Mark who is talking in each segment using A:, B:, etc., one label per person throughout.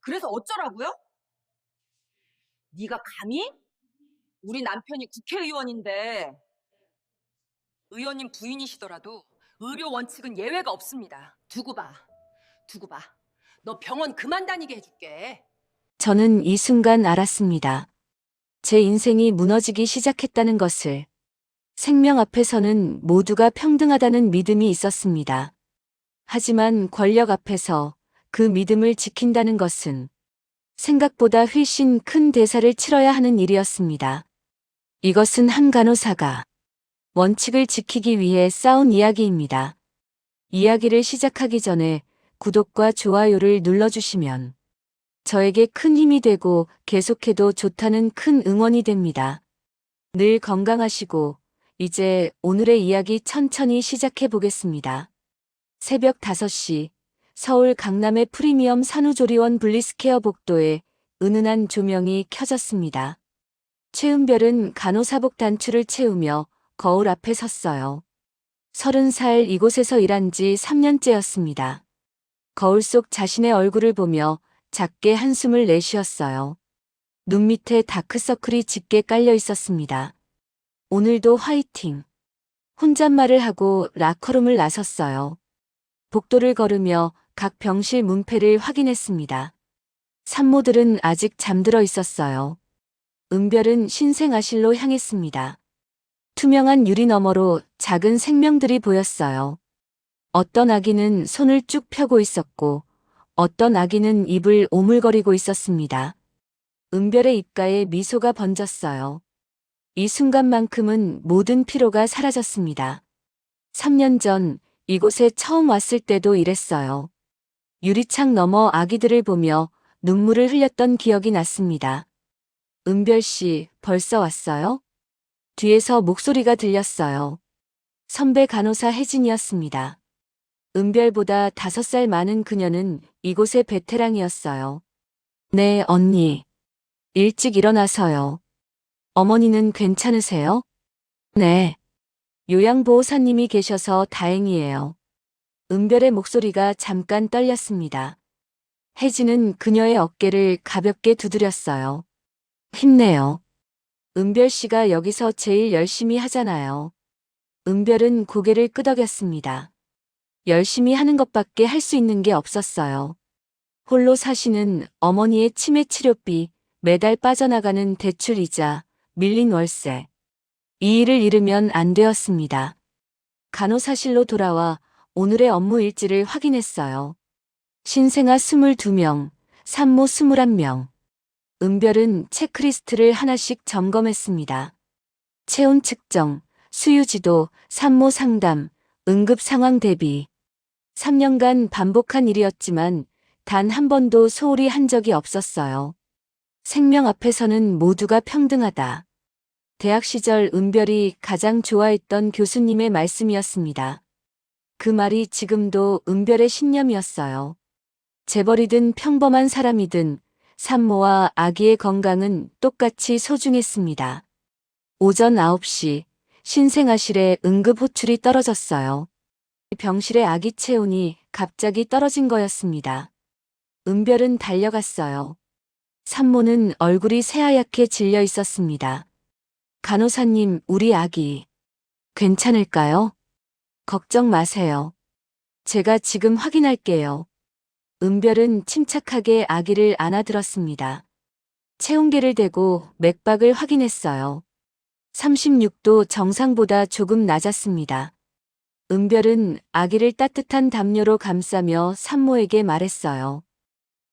A: 그래서 어쩌라고요? 네가 감히? 우리 남편이 국회의원인데. 의원님 부인이시더라도 의료 원칙은 예외가 없습니다. 두고 봐. 두고 봐. 너 병원 그만 다니게 해줄게.
B: 저는 이 순간 알았습니다. 제 인생이 무너지기 시작했다는 것을. 생명 앞에서는 모두가 평등하다는 믿음이 있었습니다. 하지만 권력 앞에서 그 믿음을 지킨다는 것은 생각보다 훨씬 큰 대사를 치러야 하는 일이었습니다. 이것은 한 간호사가 원칙을 지키기 위해 싸운 이야기입니다. 이야기를 시작하기 전에 구독과 좋아요를 눌러주시면 저에게 큰 힘이 되고 계속해도 좋다는 큰 응원이 됩니다. 늘 건강하시고 이제 오늘의 이야기 천천히 시작해 보겠습니다. 새벽 5시 서울 강남의 프리미엄 산후조리원 블리스케어 복도에 은은한 조명이 켜졌습니다. 최은별은 간호사복 단추를 채우며 거울 앞에 섰어요. 30살 이곳에서 일한 지 3년째였습니다. 거울 속 자신의 얼굴을 보며 작게 한숨을 내쉬었어요. 눈 밑에 다크서클이 짙게 깔려 있었습니다. 오늘도 화이팅! 혼잣말을 하고 라커룸을 나섰어요. 복도를 걸으며 각 병실 문패를 확인했습니다. 산모들은 아직 잠들어 있었어요. 은별은 신생아실로 향했습니다. 투명한 유리 너머로 작은 생명들이 보였어요. 어떤 아기는 손을 쭉 펴고 있었고, 어떤 아기는 입을 오물거리고 있었습니다. 은별의 입가에 미소가 번졌어요. 이 순간만큼은 모든 피로가 사라졌습니다. 3년 전 이곳에 처음 왔을 때도 이랬어요. 유리창 너머 아기들을 보며 눈물을 흘렸던 기억이 났습니다. 은별 씨, 벌써 왔어요? 뒤에서 목소리가 들렸어요. 선배 간호사 혜진이었습니다. 은별보다 5살 많은 그녀는 이곳의 베테랑이었어요. 네, 언니. 일찍 일어나서요. 어머니는 괜찮으세요? 네. 요양보호사님이 계셔서 다행이에요. 은별의 목소리가 잠깐 떨렸습니다. 혜진은 그녀의 어깨를 가볍게 두드렸어요. 힘내요. 은별 씨가 여기서 제일 열심히 하잖아요. 은별은 고개를 끄덕였습니다. 열심히 하는 것밖에 할 수 있는 게 없었어요. 홀로 사시는 어머니의 치매 치료비, 매달 빠져나가는 대출이자, 밀린 월세. 이 일을 잃으면 안 되었습니다. 간호사실로 돌아와 오늘의 업무 일지를 확인했어요. 신생아 22명, 산모 21명. 은별은 체크리스트를 하나씩 점검했습니다. 체온 측정, 수유 지도, 산모 상담, 응급 상황 대비. 3년간 반복한 일이었지만 단 한 번도 소홀히 한 적이 없었어요. 생명 앞에서는 모두가 평등하다. 대학 시절 은별이 가장 좋아했던 교수님의 말씀이었습니다. 그 말이 지금도 은별의 신념이었어요. 재벌이든 평범한 사람이든 산모와 아기의 건강은 똑같이 소중했습니다. 오전 9시 신생아실에 응급 호출이 떨어졌어요. 병실의 아기 체온이 갑자기 떨어진 거였습니다. 은별은 달려갔어요. 산모는 얼굴이 새하얗게 질려 있었습니다. 간호사님, 우리 아기 괜찮을까요? 걱정 마세요. 제가 지금 확인할게요. 은별은 침착하게 아기를 안아들었습니다. 체온계를 대고 맥박을 확인했어요. 36도 정상보다 조금 낮았습니다. 은별은 아기를 따뜻한 담요로 감싸며 산모에게 말했어요.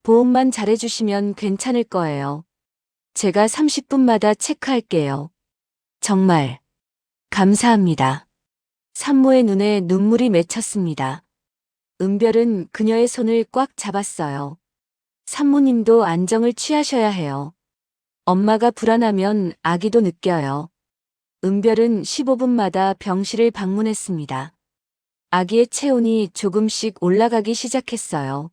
B: 보험만 잘해주시면 괜찮을 거예요. 제가 30분마다 체크할게요. 정말 감사합니다. 산모의 눈에 눈물이 맺혔습니다. 은별은 그녀의 손을 꽉 잡았어요. 산모님도 안정을 취하셔야 해요. 엄마가 불안하면 아기도 느껴요. 은별은 15분마다 병실을 방문했습니다. 아기의 체온이 조금씩 올라가기 시작했어요.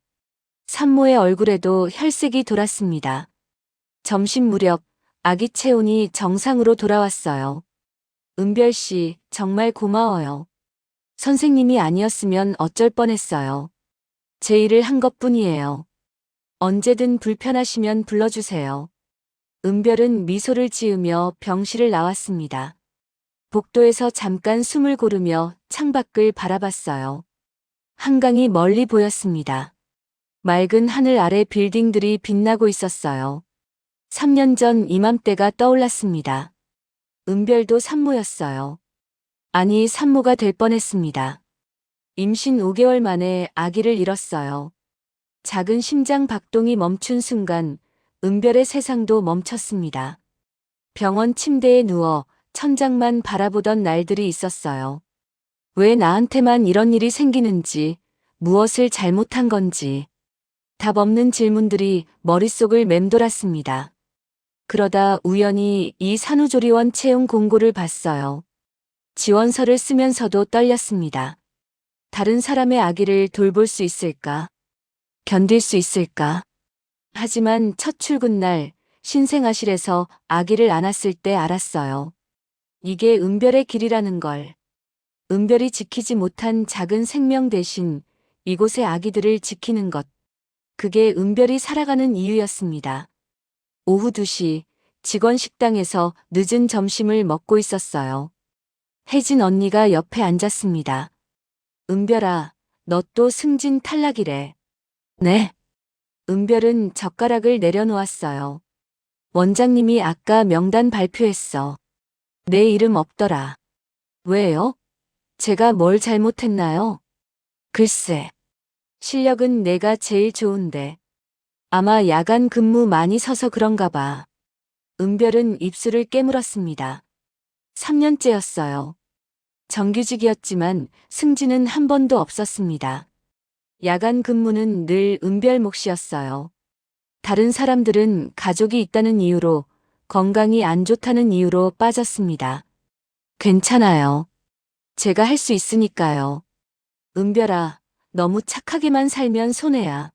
B: 산모의 얼굴에도 혈색이 돌았습니다. 점심 무렵 아기 체온이 정상으로 돌아왔어요. 은별 씨, 정말 고마워요. 선생님이 아니었으면 어쩔 뻔했어요. 제 일을 한 것뿐이에요. 언제든 불편하시면 불러주세요. 은별은 미소를 지으며 병실을 나왔습니다. 복도에서 잠깐 숨을 고르며 창밖을 바라봤어요. 한강이 멀리 보였습니다. 맑은 하늘 아래 빌딩들이 빛나고 있었어요. 3년 전 이맘때가 떠올랐습니다. 은별도 산모였어요. 아니, 산모가 될 뻔했습니다. 임신 5개월 만에 아기를 잃었어요. 작은 심장 박동이 멈춘 순간 은별의 세상도 멈췄습니다. 병원 침대에 누워 천장만 바라보던 날들이 있었어요. 왜 나한테만 이런 일이 생기는지, 무엇을 잘못한 건지. 답 없는 질문들이 머릿속을 맴돌았습니다. 그러다 우연히 이 산후조리원 채용 공고를 봤어요. 지원서를 쓰면서도 떨렸습니다. 다른 사람의 아기를 돌볼 수 있을까? 견딜 수 있을까? 하지만 첫 출근 날 신생아실에서 아기를 안았을 때 알았어요. 이게 은별의 길이라는 걸. 은별이 지키지 못한 작은 생명 대신 이곳의 아기들을 지키는 것. 그게 은별이 살아가는 이유였습니다. 오후 2시 직원 식당에서 늦은 점심을 먹고 있었어요. 혜진 언니가 옆에 앉았습니다. 은별아, 너 또 승진 탈락이래. 네. 은별은 젓가락을 내려놓았어요. 원장님이 아까 명단 발표했어. 내 이름 없더라. 왜요? 제가 뭘 잘못했나요? 글쎄. 실력은 내가 제일 좋은데. 아마 야간 근무 많이 서서 그런가 봐. 은별은 입술을 깨물었습니다. 3년째였어요. 정규직이었지만 승진은 한 번도 없었습니다. 야간 근무는 늘 은별 몫이었어요. 다른 사람들은 가족이 있다는 이유로, 건강이 안 좋다는 이유로 빠졌습니다. 괜찮아요. 제가 할 수 있으니까요. 은별아, 너무 착하게만 살면 손해야.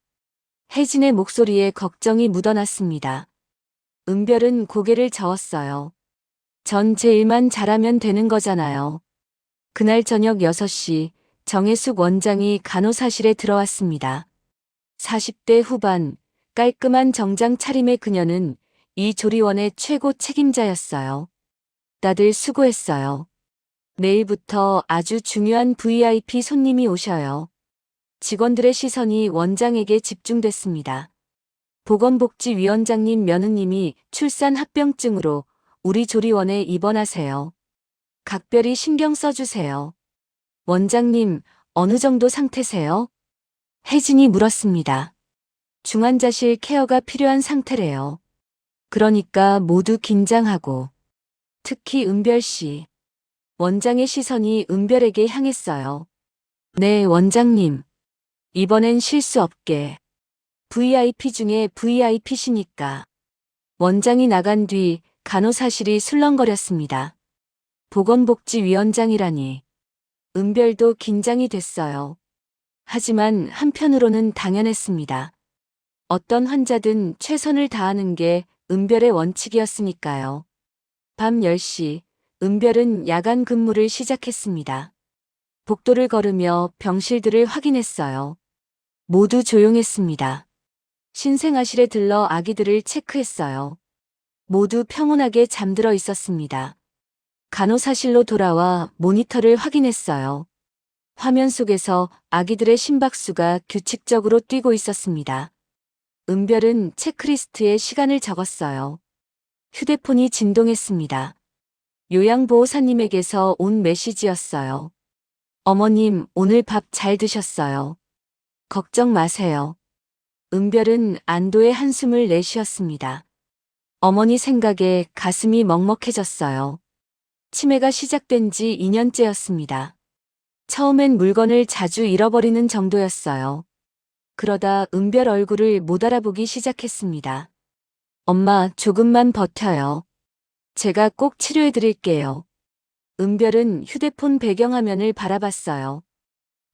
B: 혜진의 목소리에 걱정이 묻어났습니다. 은별은 고개를 저었어요. 전 제 일만 잘하면 되는 거잖아요. 그날 저녁 6시 정혜숙 원장이 간호사실에 들어왔습니다. 40대 후반, 깔끔한 정장 차림의 그녀는 이 조리원의 최고 책임자였어요. 다들 수고했어요. 내일부터 아주 중요한 VIP 손님이 오셔요. 직원들의 시선이 원장에게 집중됐습니다. 보건복지위원장님 며느님이 출산 합병증으로 우리 조리원에 입원하세요. 각별히 신경 써주세요. 원장님, 어느 정도 상태세요? 혜진이 물었습니다. 중환자실 케어가 필요한 상태래요. 그러니까 모두 긴장하고. 특히 은별 씨. 원장의 시선이 은별에게 향했어요. 네, 원장님. 이번엔 실수 없게. VIP 중에 VIP시니까. 원장이 나간 뒤 간호사실이 술렁거렸습니다. 보건복지위원장이라니. 은별도 긴장이 됐어요. 하지만 한편으로는 당연했습니다. 어떤 환자든 최선을 다하는 게 은별의 원칙이었으니까요. 밤 10시, 은별은 야간 근무를 시작했습니다. 복도를 걸으며 병실들을 확인했어요. 모두 조용했습니다. 신생아실에 들러 아기들을 체크했어요. 모두 평온하게 잠들어 있었습니다. 간호사실로 돌아와 모니터를 확인했어요. 화면 속에서 아기들의 심박수가 규칙적으로 뛰고 있었습니다. 은별은 체크리스트에 시간을 적었어요. 휴대폰이 진동했습니다. 요양보호사님에게서 온 메시지였어요. 어머님, 오늘 밥 잘 드셨어요. 걱정 마세요. 은별은 안도의 한숨을 내쉬었습니다. 어머니 생각에 가슴이 먹먹해졌어요. 치매가 시작된 지 2년째였습니다. 처음엔 물건을 자주 잃어버리는 정도였어요. 그러다 은별 얼굴을 못 알아보기 시작했습니다. 엄마, 조금만 버텨요. 제가 꼭 치료해 드릴게요. 은별은 휴대폰 배경화면을 바라봤어요.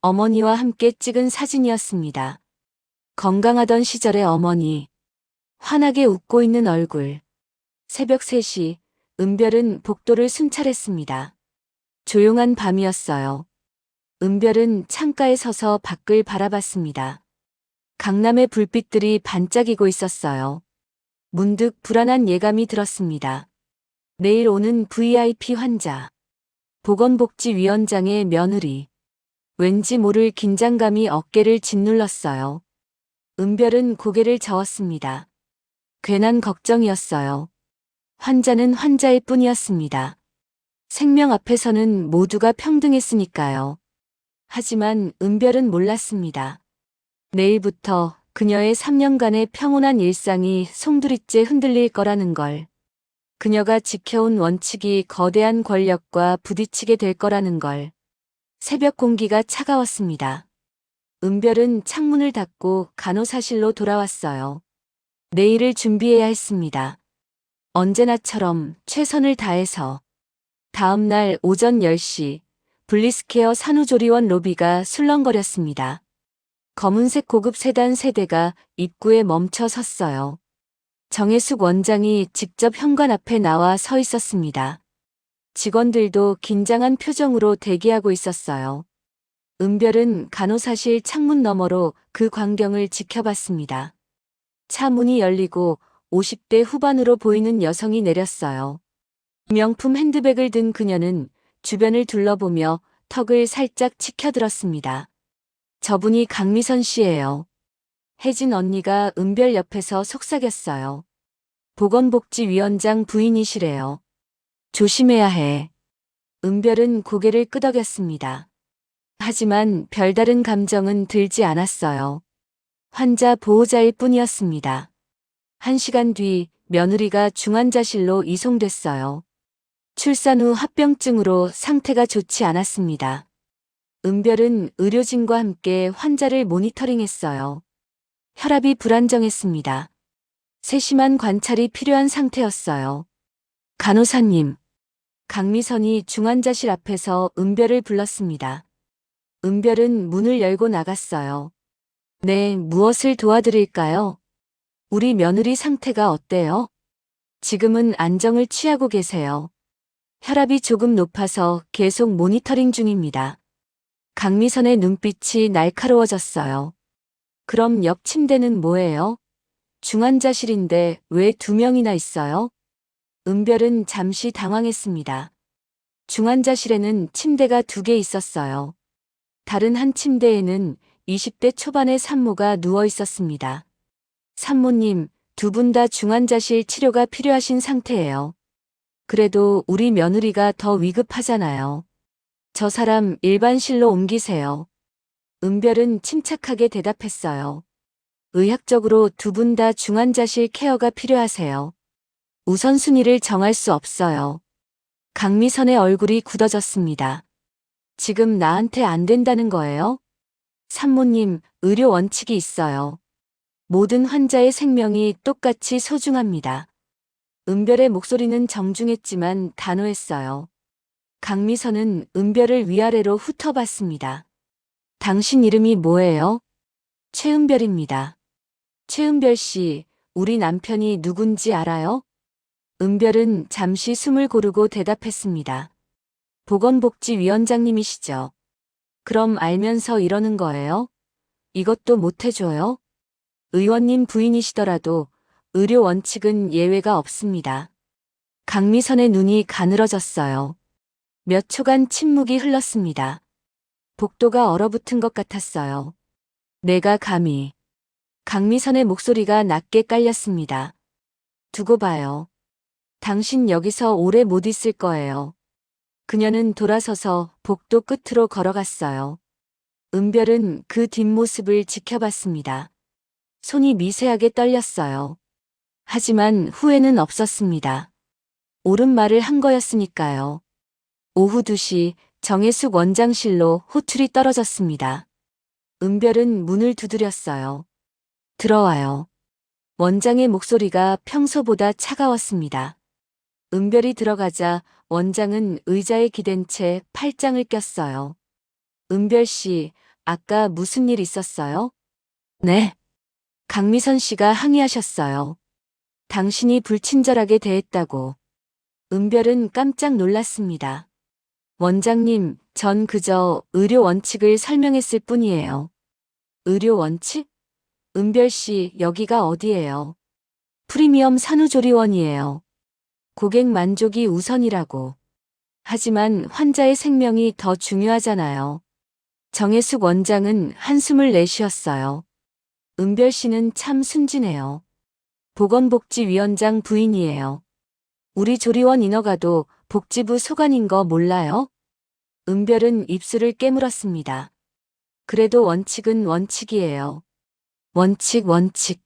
B: 어머니와 함께 찍은 사진이었습니다. 건강하던 시절의 어머니. 환하게 웃고 있는 얼굴. 새벽 3시, 은별은 복도를 순찰했습니다. 조용한 밤이었어요. 은별은 창가에 서서 밖을 바라봤습니다. 강남의 불빛들이 반짝이고 있었어요. 문득 불안한 예감이 들었습니다. 내일 오는 VIP 환자. 보건복지위원장의 며느리. 왠지 모를 긴장감이 어깨를 짓눌렀어요. 은별은 고개를 저었습니다. 괜한 걱정이었어요. 환자는 환자일 뿐이었습니다. 생명 앞에서는 모두가 평등했으니까요. 하지만 은별은 몰랐습니다. 내일부터 그녀의 3년간의 평온한 일상이 송두리째 흔들릴 거라는 걸. 그녀가 지켜온 원칙이 거대한 권력과 부딪히게 될 거라는 걸. 새벽 공기가 차가웠습니다. 은별은 창문을 닫고 간호사실로 돌아왔어요. 내일을 준비해야 했습니다. 언제나처럼 최선을 다해서. 다음 날 오전 10시, 블리스케어 산후조리원 로비가 술렁거렸습니다. 검은색 고급 세단 세대가 입구에 멈춰 섰어요. 정혜숙 원장이 직접 현관 앞에 나와 서 있었습니다. 직원들도 긴장한 표정으로 대기하고 있었어요. 은별은 간호사실 창문 너머로 그 광경을 지켜봤습니다. 차 문이 열리고 50대 후반으로 보이는 여성이 내렸어요. 명품 핸드백을 든 그녀는 주변을 둘러보며 턱을 살짝 치켜들었습니다. 저분이 강미선 씨예요. 혜진 언니가 은별 옆에서 속삭였어요. 보건복지위원장 부인이시래요. 조심해야 해. 은별은 고개를 끄덕였습니다. 하지만 별다른 감정은 들지 않았어요. 환자 보호자일 뿐이었습니다. 1시간 뒤 며느리가 중환자실로 이송됐어요. 출산 후 합병증으로 상태가 좋지 않았습니다. 은별은 의료진과 함께 환자를 모니터링했어요. 혈압이 불안정했습니다. 세심한 관찰이 필요한 상태였어요. 간호사님. 강미선이 중환자실 앞에서 은별을 불렀습니다. 은별은 문을 열고 나갔어요. 네, 무엇을 도와드릴까요? 우리 며느리 상태가 어때요? 지금은 안정을 취하고 계세요. 혈압이 조금 높아서 계속 모니터링 중입니다. 강미선의 눈빛이 날카로워졌어요. 그럼 옆 침대는 뭐예요? 중환자실인데 왜 2명이나 있어요? 은별은 잠시 당황했습니다. 중환자실에는 침대가 2개 있었어요. 다른 한 침대에는 20대 초반의 산모가 누워 있었습니다. 산모님, 2분 다 중환자실 치료가 필요하신 상태예요. 그래도 우리 며느리가 더 위급하잖아요. 저 사람 일반실로 옮기세요. 은별은 침착하게 대답했어요. 의학적으로 2분 다 중환자실 케어가 필요하세요. 우선순위를 정할 수 없어요. 강미선의 얼굴이 굳어졌습니다. 지금 나한테 안 된다는 거예요? 산모님, 의료 원칙이 있어요. 모든 환자의 생명이 똑같이 소중합니다. 은별의 목소리는 정중했지만 단호했어요. 강미선은 은별을 위아래로 훑어봤습니다. 당신 이름이 뭐예요? 최은별입니다. 최은별 씨, 우리 남편이 누군지 알아요? 은별은 잠시 숨을 고르고 대답했습니다. 보건복지위원장님이시죠. 그럼 알면서 이러는 거예요? 이것도 못해줘요? 의원님 부인이시더라도 의료 원칙은 예외가 없습니다. 강미선의 눈이 가늘어졌어요. 몇 초간 침묵이 흘렀습니다. 복도가 얼어붙은 것 같았어요. 내가 감히. 강미선의 목소리가 낮게 깔렸습니다. 두고 봐요. 당신 여기서 오래 못 있을 거예요. 그녀는 돌아서서 복도 끝으로 걸어갔어요. 은별은 그 뒷모습을 지켜봤습니다. 손이 미세하게 떨렸어요. 하지만 후회는 없었습니다. 옳은 말을 한 거였으니까요. 오후 2시 정혜숙 원장실로 호출이 떨어졌습니다. 은별은 문을 두드렸어요. 들어와요. 원장의 목소리가 평소보다 차가웠습니다. 은별이 들어가자 원장은 의자에 기댄 채 팔짱을 꼈어요. 은별 씨, 아까 무슨 일 있었어요? 네. 강미선 씨가 항의하셨어요. 당신이 불친절하게 대했다고. 은별은 깜짝 놀랐습니다. 원장님, 전 그저 의료 원칙을 설명했을 뿐이에요. 의료 원칙? 은별 씨, 여기가 어디예요? 프리미엄 산후조리원이에요. 고객 만족이 우선이라고. 하지만 환자의 생명이 더 중요하잖아요. 정혜숙 원장은 한숨을 내쉬었어요. 은별 씨는 참 순진해요. 보건복지위원장 부인이에요. 우리 조리원 인허가도 복지부 소관인 거 몰라요? 은별은 입술을 깨물었습니다. 그래도 원칙은 원칙이에요. 원칙.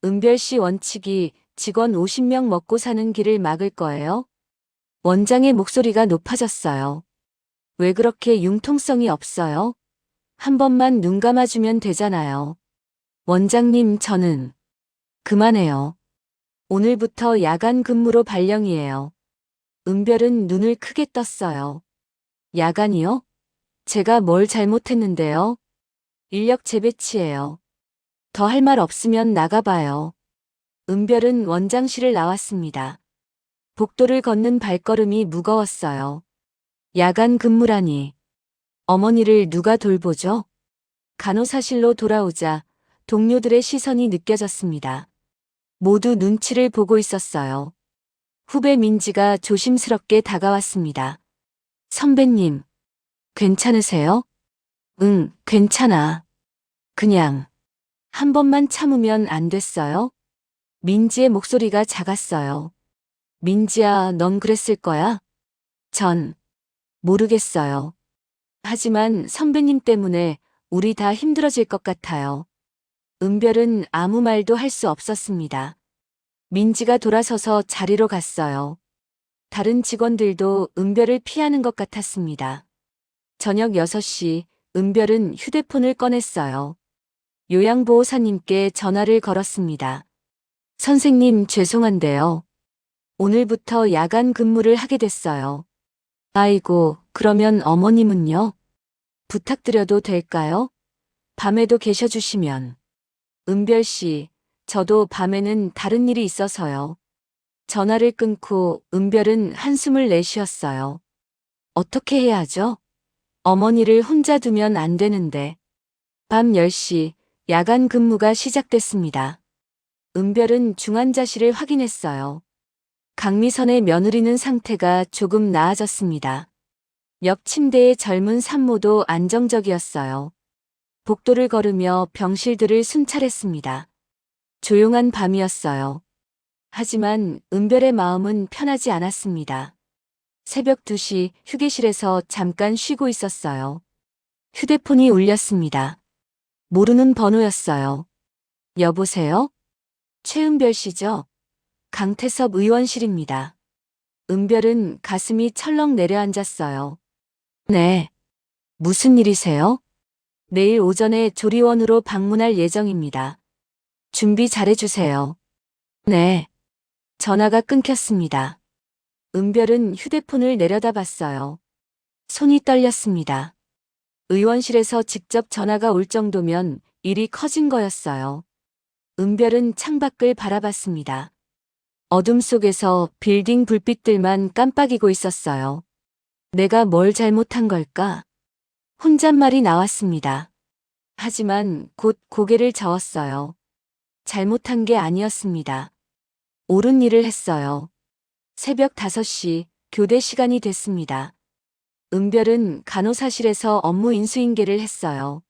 B: 은별 씨 원칙이 직원 50명 먹고 사는 길을 막을 거예요? 원장의 목소리가 높아졌어요. 왜 그렇게 융통성이 없어요? 한 번만 눈 감아주면 되잖아요. 원장님, 저는 그만해요. 오늘부터 야간 근무로 발령이에요. 은별은 눈을 크게 떴어요. 야간이요? 제가 뭘 잘못했는데요? 인력 재배치예요. 더 할 말 없으면 나가봐요. 은별은 원장실을 나왔습니다. 복도를 걷는 발걸음이 무거웠어요. 야간 근무라니. 어머니를 누가 돌보죠? 간호사실로 돌아오자 동료들의 시선이 느껴졌습니다. 모두 눈치를 보고 있었어요. 후배 민지가 조심스럽게 다가왔습니다. 선배님, 괜찮으세요? 응, 괜찮아. 그냥 한 번만 참으면 안 됐어요? 민지의 목소리가 작았어요. 민지야, 넌 그랬을 거야? 전 모르겠어요. 하지만 선배님 때문에 우리 다 힘들어질 것 같아요. 은별은 아무 말도 할 수 없었습니다. 민지가 돌아서서 자리로 갔어요. 다른 직원들도 은별을 피하는 것 같았습니다. 저녁 6시, 은별은 휴대폰을 꺼냈어요. 요양보호사님께 전화를 걸었습니다. 선생님, 죄송한데요. 오늘부터 야간 근무를 하게 됐어요. 아이고, 그러면 어머님은요? 부탁드려도 될까요? 밤에도 계셔주시면. 은별 씨, 저도 밤에는 다른 일이 있어서요. 전화를 끊고 은별은 한숨을 내쉬었어요. 어떻게 해야 하죠? 어머니를 혼자 두면 안 되는데. 밤 10시, 야간 근무가 시작됐습니다. 은별은 중환자실을 확인했어요. 강미선의 며느리는 상태가 조금 나아졌습니다. 옆 침대의 젊은 산모도 안정적이었어요. 복도를 걸으며 병실들을 순찰했습니다. 조용한 밤이었어요. 하지만 은별의 마음은 편하지 않았습니다. 새벽 2시 휴게실에서 잠깐 쉬고 있었어요. 휴대폰이 울렸습니다. 모르는 번호였어요. 여보세요? 최은별 씨죠? 강태섭 의원실입니다. 은별은 가슴이 철렁 내려앉았어요. 네. 무슨 일이세요? 내일 오전에 조리원으로 방문할 예정입니다. 준비 잘해주세요. 네. 전화가 끊겼습니다. 은별은 휴대폰을 내려다봤어요. 손이 떨렸습니다. 의원실에서 직접 전화가 올 정도면 일이 커진 거였어요. 은별은 창밖을 바라봤습니다. 어둠 속에서 빌딩 불빛들만 깜빡이고 있었어요. 내가 뭘 잘못한 걸까? 혼잣말이 나왔습니다. 하지만 곧 고개를 저었어요. 잘못한 게 아니었습니다. 옳은 일을 했어요. 새벽 5시 교대 시간이 됐습니다. 은별은 간호사실에서 업무 인수인계를 했어요.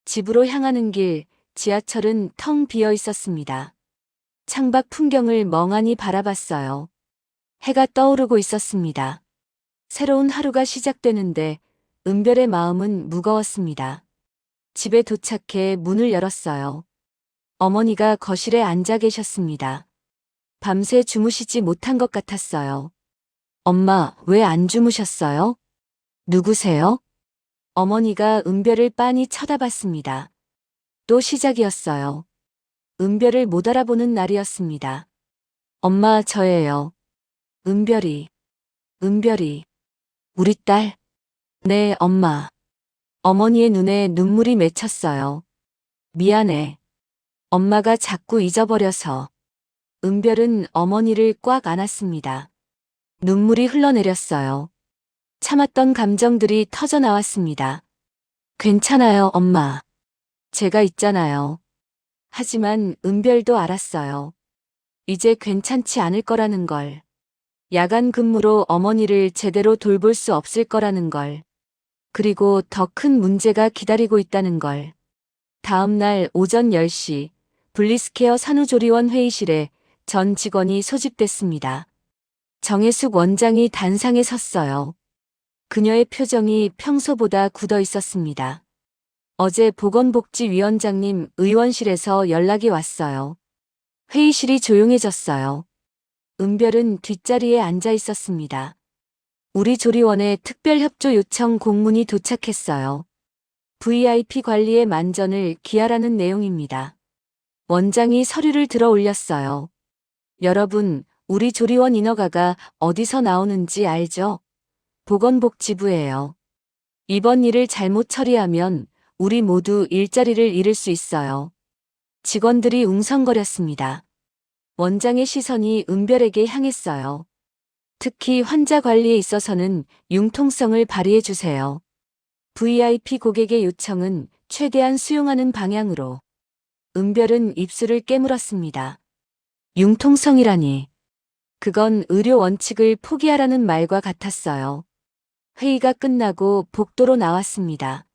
B: 집으로 향하는 길, 지하철은 텅 비어 있었습니다. 창밖 풍경을 멍하니 바라봤어요. 해가 떠오르고 있었습니다. 새로운 하루가 시작되는데 은별의 마음은 무거웠습니다. 집에 도착해 문을 열었어요. 어머니가 거실에 앉아 계셨습니다. 밤새 주무시지 못한 것 같았어요. 엄마, 왜 안 주무셨어요? 누구세요? 어머니가 은별을 빤히 쳐다봤습니다. 또 시작이었어요. 은별을 못 알아보는 날이었습니다. 엄마, 저예요. 은별이. 우리 딸. 네, 엄마. 어머니의 눈에 눈물이 맺혔어요. 미안해. 엄마가 자꾸 잊어버려서. 은별은 어머니를 꽉 안았습니다. 눈물이 흘러내렸어요. 참았던 감정들이 터져 나왔습니다. 괜찮아요, 엄마. 제가 있잖아요. 하지만 은별도 알았어요. 이제 괜찮지 않을 거라는 걸. 야간 근무로 어머니를 제대로 돌볼 수 없을 거라는 걸. 그리고 더 큰 문제가 기다리고 있다는 걸. 다음 날 오전 10시 블리스케어 산후조리원 회의실에 전 직원이 소집됐습니다. 정혜숙 원장이 단상에 섰어요. 그녀의 표정이 평소보다 굳어 있었습니다. 어제 보건복지위원장님 의원실에서 연락이 왔어요. 회의실이 조용해졌어요. 은별은 뒷자리에 앉아 있었습니다. 우리 조리원에 특별협조 요청 공문이 도착했어요. VIP 관리의 만전을 기하라는 내용입니다. 원장이 서류를 들어 올렸어요. 여러분, 우리 조리원 인허가가 어디서 나오는지 알죠? 보건복지부예요. 이번 일을 잘못 처리하면 우리 모두 일자리를 잃을 수 있어요. 직원들이 웅성거렸습니다. 원장의 시선이 은별에게 향했어요. 특히 환자 관리에 있어서는 융통성을 발휘해 주세요. VIP 고객의 요청은 최대한 수용하는 방향으로. 은별은 입술을 깨물었습니다. 융통성이라니. 그건 의료 원칙을 포기하라는 말과 같았어요. 회의가 끝나고 복도로 나왔습니다.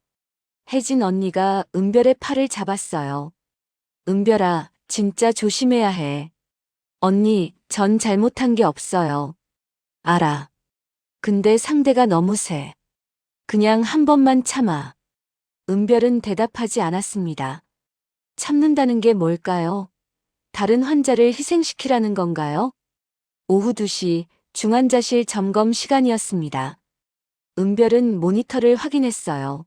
B: 혜진 언니가 은별의 팔을 잡았어요. 은별아, 진짜 조심해야 해. 언니, 전 잘못한 게 없어요. 알아. 근데 상대가 너무 세. 그냥 한 번만 참아. 은별은 대답하지 않았습니다. 참는다는 게 뭘까요? 다른 환자를 희생시키라는 건가요? 오후 2시 중환자실 점검 시간이었습니다. 은별은 모니터를 확인했어요.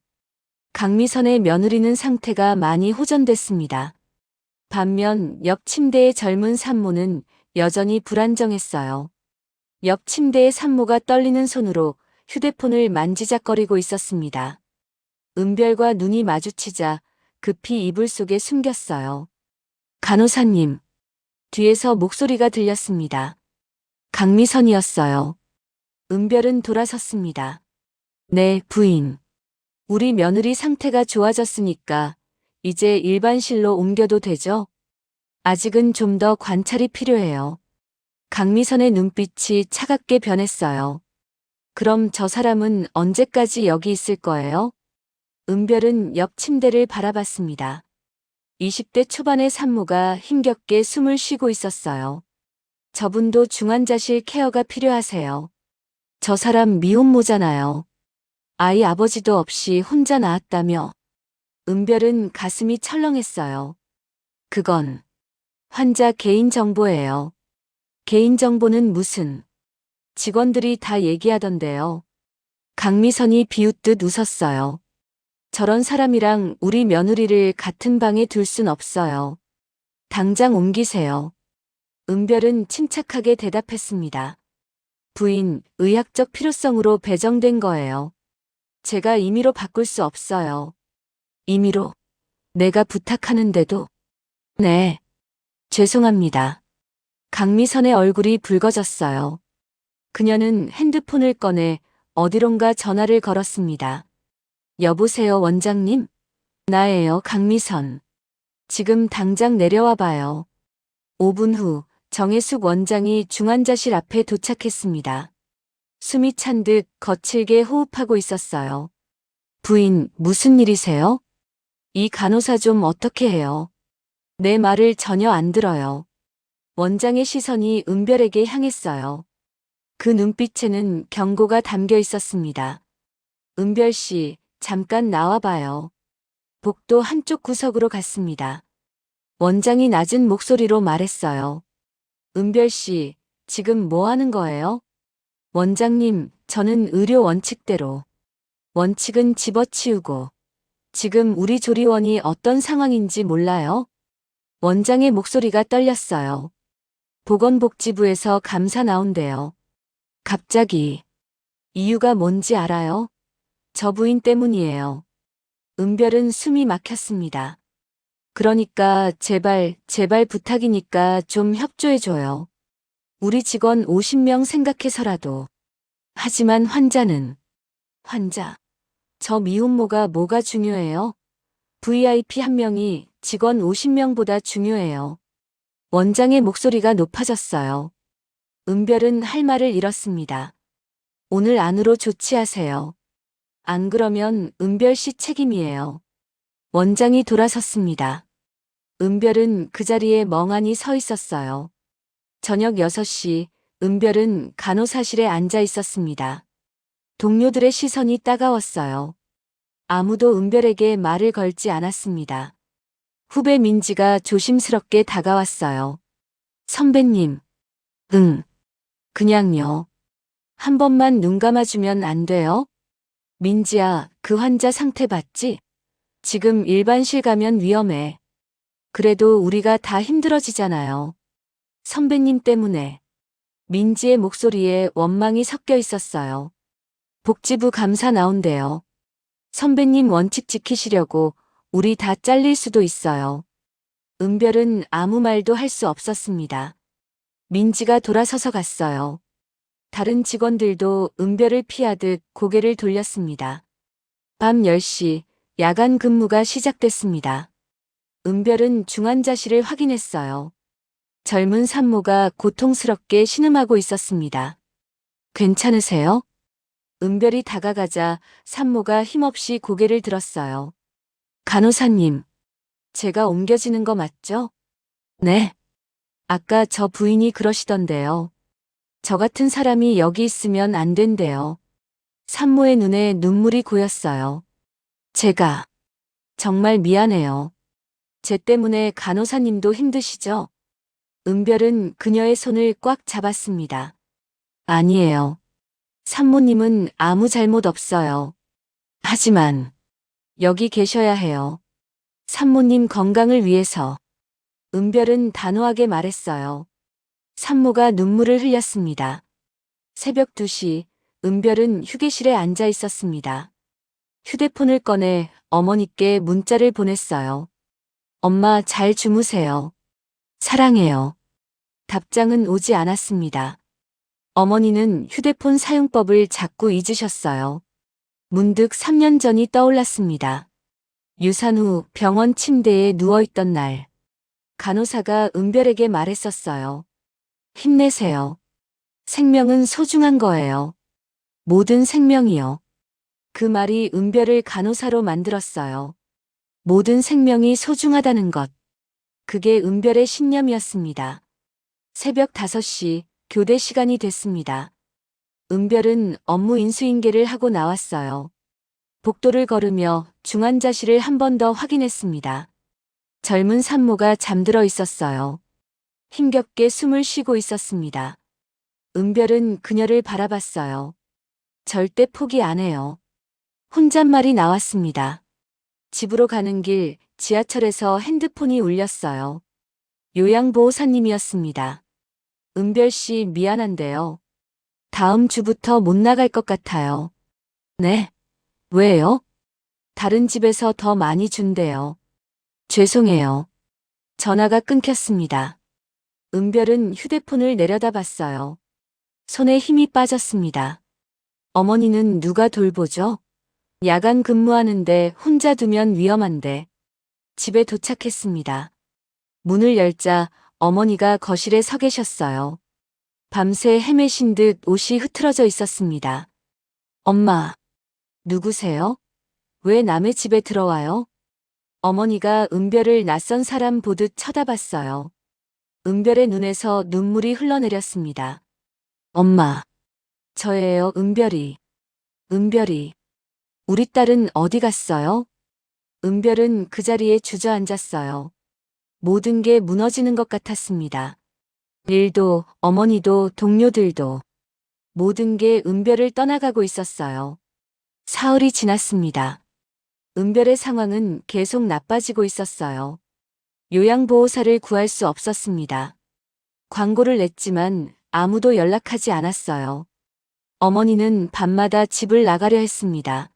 B: 강미선의 며느리는 상태가 많이 호전됐습니다. 반면 옆 침대의 젊은 산모는 여전히 불안정했어요. 옆 침대의 산모가 떨리는 손으로 휴대폰을 만지작거리고 있었습니다. 은별과 눈이 마주치자 급히 이불 속에 숨겼어요. 간호사님. 뒤에서 목소리가 들렸습니다. 강미선이었어요. 은별은 돌아섰습니다. 네, 부인. 우리 며느리 상태가 좋아졌으니까 이제 일반실로 옮겨도 되죠? 아직은 좀 더 관찰이 필요해요. 강미선의 눈빛이 차갑게 변했어요. 그럼 저 사람은 언제까지 여기 있을 거예요? 은별은 옆 침대를 바라봤습니다. 20대 초반의 산모가 힘겹게 숨을 쉬고 있었어요. 저분도 중환자실 케어가 필요하세요. 저 사람 미혼모잖아요. 아이 아버지도 없이 혼자 낳았다며. 은별은 가슴이 철렁했어요. 그건 환자 개인정보예요. 개인정보는 무슨. 직원들이 다 얘기하던데요. 강미선이 비웃듯 웃었어요. 저런 사람이랑 우리 며느리를 같은 방에 둘 순 없어요. 당장 옮기세요. 은별은 침착하게 대답했습니다. 부인, 의학적 필요성으로 배정된 거예요. 제가 임의로 바꿀 수 없어요. 임의로? 내가 부탁하는데도. 네. 죄송합니다. 강미선의 얼굴이 붉어졌어요. 그녀는 핸드폰을 꺼내 어디론가 전화를 걸었습니다. 여보세요, 원장님? 나예요, 강미선. 지금 당장 내려와 봐요. 5분 후 정혜숙 원장이 중환자실 앞에 도착했습니다. 숨이 찬 듯 거칠게 호흡하고 있었어요. 부인, 무슨 일이세요? 이 간호사 좀 어떻게 해요? 내 말을 전혀 안 들어요. 원장의 시선이 은별에게 향했어요. 그 눈빛에는 경고가 담겨 있었습니다. 은별 씨, 잠깐 나와봐요. 복도 한쪽 구석으로 갔습니다. 원장이 낮은 목소리로 말했어요. 은별 씨, 지금 뭐 하는 거예요? 원장님, 저는 의료 원칙대로. 원칙은 집어치우고. 지금 우리 조리원이 어떤 상황인지 몰라요? 원장의 목소리가 떨렸어요. 보건복지부에서 감사 나온대요. 갑자기. 이유가 뭔지 알아요? 저 부인 때문이에요. 은별은 숨이 막혔습니다. 그러니까 제발 부탁이니까 좀 협조해줘요. 우리 직원 50명 생각해서라도. 하지만 환자는. 환자. 저 미혼모가 뭐가 중요해요? VIP 한 명이 직원 50명보다 중요해요. 원장의 목소리가 높아졌어요. 은별은 할 말을 잃었습니다. 오늘 안으로 조치하세요. 안 그러면 은별 씨 책임이에요. 원장이 돌아섰습니다. 은별은 그 자리에 멍하니 서 있었어요. 저녁 6시, 은별은 간호사실에 앉아 있었습니다. 동료들의 시선이 따가웠어요. 아무도 은별에게 말을 걸지 않았습니다. 후배 민지가 조심스럽게 다가왔어요. 선배님. 응. 그냥요. 한 번만 눈 감아주면 안 돼요? 민지야, 그 환자 상태 봤지? 지금 일반실 가면 위험해. 그래도 우리가 다 힘들어지잖아요. 선배님 때문에. 민지의 목소리에 원망이 섞여 있었어요. 복지부 감사 나온대요. 선배님 원칙 지키시려고 우리 다 잘릴 수도 있어요. 은별은 아무 말도 할 수 없었습니다. 민지가 돌아서서 갔어요. 다른 직원들도 은별을 피하듯 고개를 돌렸습니다. 밤 10시, 야간 근무가 시작됐습니다. 은별은 중환자실을 확인했어요. 젊은 산모가 고통스럽게 신음하고 있었습니다. 괜찮으세요? 은별이 다가가자 산모가 힘없이 고개를 들었어요. 간호사님, 제가 옮겨지는 거 맞죠? 네. 아까 저 부인이 그러시던데요. 저 같은 사람이 여기 있으면 안 된대요. 산모의 눈에 눈물이 고였어요. 제가 정말 미안해요. 제 때문에 간호사님도 힘드시죠? 은별은 그녀의 손을 꽉 잡았습니다. 아니에요. 산모님은 아무 잘못 없어요. 하지만 여기 계셔야 해요. 산모님 건강을 위해서. 은별은 단호하게 말했어요. 산모가 눈물을 흘렸습니다. 새벽 2시, 은별은 휴게실에 앉아 있었습니다. 휴대폰을 꺼내 어머니께 문자를 보냈어요. 엄마 잘 주무세요. 사랑해요. 답장은 오지 않았습니다. 어머니는 휴대폰 사용법을 자꾸 잊으셨어요. 문득 3년 전이 떠올랐습니다. 유산 후 병원 침대에 누워있던 날. 간호사가 은별에게 말했었어요. 힘내세요. 생명은 소중한 거예요. 모든 생명이요. 그 말이 은별을 간호사로 만들었어요. 모든 생명이 소중하다는 것. 그게 은별의 신념이었습니다. 새벽 5시 교대 시간이 됐습니다. 은별은 업무 인수인계를 하고 나왔어요. 복도를 걸으며 중환자실을 한 번 더 확인했습니다. 젊은 산모가 잠들어 있었어요. 힘겹게 숨을 쉬고 있었습니다. 은별은 그녀를 바라봤어요. 절대 포기 안 해요. 혼잣말이 나왔습니다. 집으로 가는 길 지하철에서 핸드폰이 울렸어요. 요양보호사님이었습니다. 은별 씨 미안한데요. 다음 주부터 못 나갈 것 같아요. 네? 왜요? 다른 집에서 더 많이 준대요. 죄송해요. 전화가 끊겼습니다. 은별은 휴대폰을 내려다봤어요. 손에 힘이 빠졌습니다. 어머니는 누가 돌보죠? 야간 근무하는데 혼자 두면 위험한데. 집에 도착했습니다. 문을 열자 어머니가 거실에 서 계셨어요. 밤새 헤매신 듯 옷이 흐트러져 있었습니다. 엄마, 누구세요? 왜 남의 집에 들어와요? 어머니가 은별을 낯선 사람 보듯 쳐다봤어요. 은별의 눈에서 눈물이 흘러내렸습니다. 엄마, 저예요, 은별이. 은별이. 우리 딸은 어디 갔어요? 은별은 그 자리에 주저앉았어요. 모든 게 무너지는 것 같았습니다. 일도, 어머니도, 동료들도. 모든 게 은별을 떠나가고 있었어요. 사흘이 지났습니다. 은별의 상황은 계속 나빠지고 있었어요. 요양보호사를 구할 수 없었습니다. 광고를 냈지만 아무도 연락하지 않았어요. 어머니는 밤마다 집을 나가려 했습니다.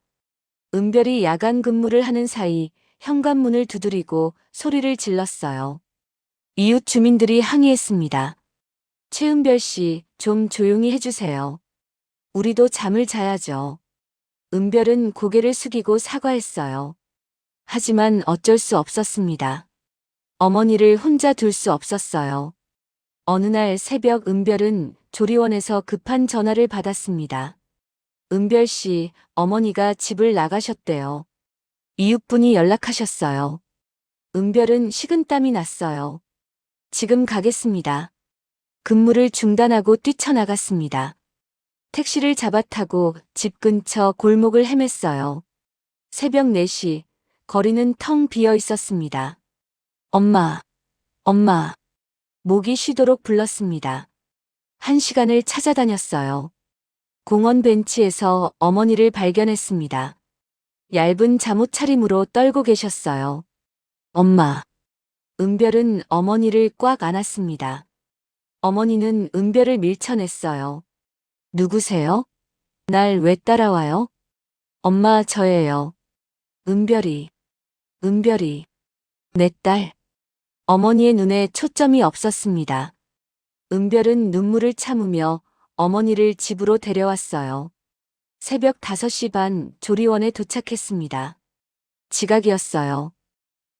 B: 은별이 야간 근무를 하는 사이 현관문을 두드리고 소리를 질렀어요. 이웃 주민들이 항의했습니다. 최은별 씨, 좀 조용히 해주세요. 우리도 잠을 자야죠. 은별은 고개를 숙이고 사과했어요. 하지만 어쩔 수 없었습니다. 어머니를 혼자 둘 수 없었어요. 어느 날 새벽 은별은 조리원에서 급한 전화를 받았습니다. 은별 씨, 어머니가 집을 나가셨대요. 이웃분이 연락하셨어요. 은별은 식은땀이 났어요. 지금 가겠습니다. 근무를 중단하고 뛰쳐나갔습니다. 택시를 잡아 타고 집 근처 골목을 헤맸어요. 새벽 4시, 거리는 텅 비어 있었습니다. 엄마, 엄마. 목이 쉬도록 불렀습니다. 1시간을 찾아다녔어요. 공원 벤치에서 어머니를 발견했습니다. 얇은 잠옷 차림으로 떨고 계셨어요. 엄마. 은별은 어머니를 꽉 안았습니다. 어머니는 은별을 밀쳐냈어요. 누구세요? 날 왜 따라와요? 엄마, 저예요. 은별이. 은별이. 내 딸. 어머니의 눈에 초점이 없었습니다. 은별은 눈물을 참으며 어머니를 집으로 데려왔어요. 새벽 5시 반 조리원에 도착했습니다. 지각이었어요.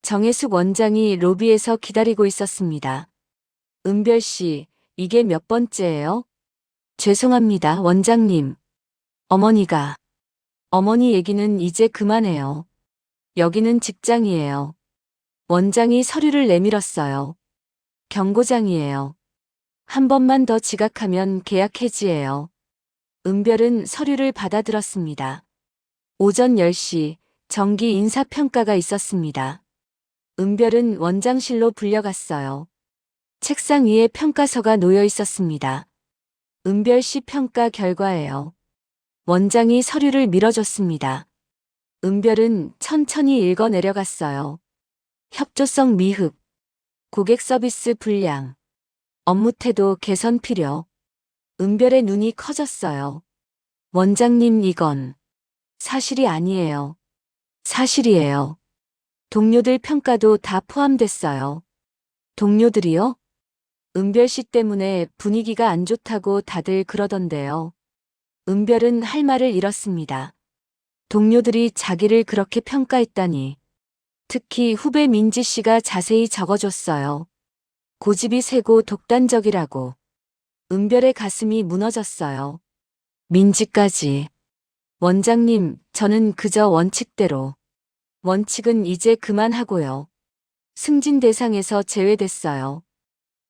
B: 정혜숙 원장이 로비에서 기다리고 있었습니다. 은별 씨, 이게 몇 번째예요? 죄송합니다, 원장님. 어머니 얘기는 이제 그만해요. 여기는 직장이에요. 원장이 서류를 내밀었어요. 경고장이에요. 한 번만 더 지각하면 계약 해지예요. 은별은 서류를 받아들었습니다. 오전 10시 정기 인사평가가 있었습니다. 은별은 원장실로 불려갔어요. 책상 위에 평가서가 놓여 있었습니다. 은별 씨 평가 결과예요. 원장이 서류를 밀어줬습니다. 은별은 천천히 읽어 내려갔어요. 협조성 미흡, 고객 서비스 불량, 업무 태도 개선 필요. 은별의 눈이 커졌어요. 원장님, 이건 사실이 아니에요. 사실이에요. 동료들 평가도 다 포함됐어요. 동료들이요? 은별 씨 때문에 분위기가 안 좋다고 다들 그러던데요. 은별은 할 말을 잃었습니다. 동료들이 자기를 그렇게 평가했다니. 특히 후배 민지 씨가 자세히 적어줬어요. 고집이 세고 독단적이라고. 은별의 가슴이 무너졌어요. 민지까지. 원장님, 저는 그저 원칙대로. 원칙은 이제 그만하고요. 승진 대상에서 제외됐어요.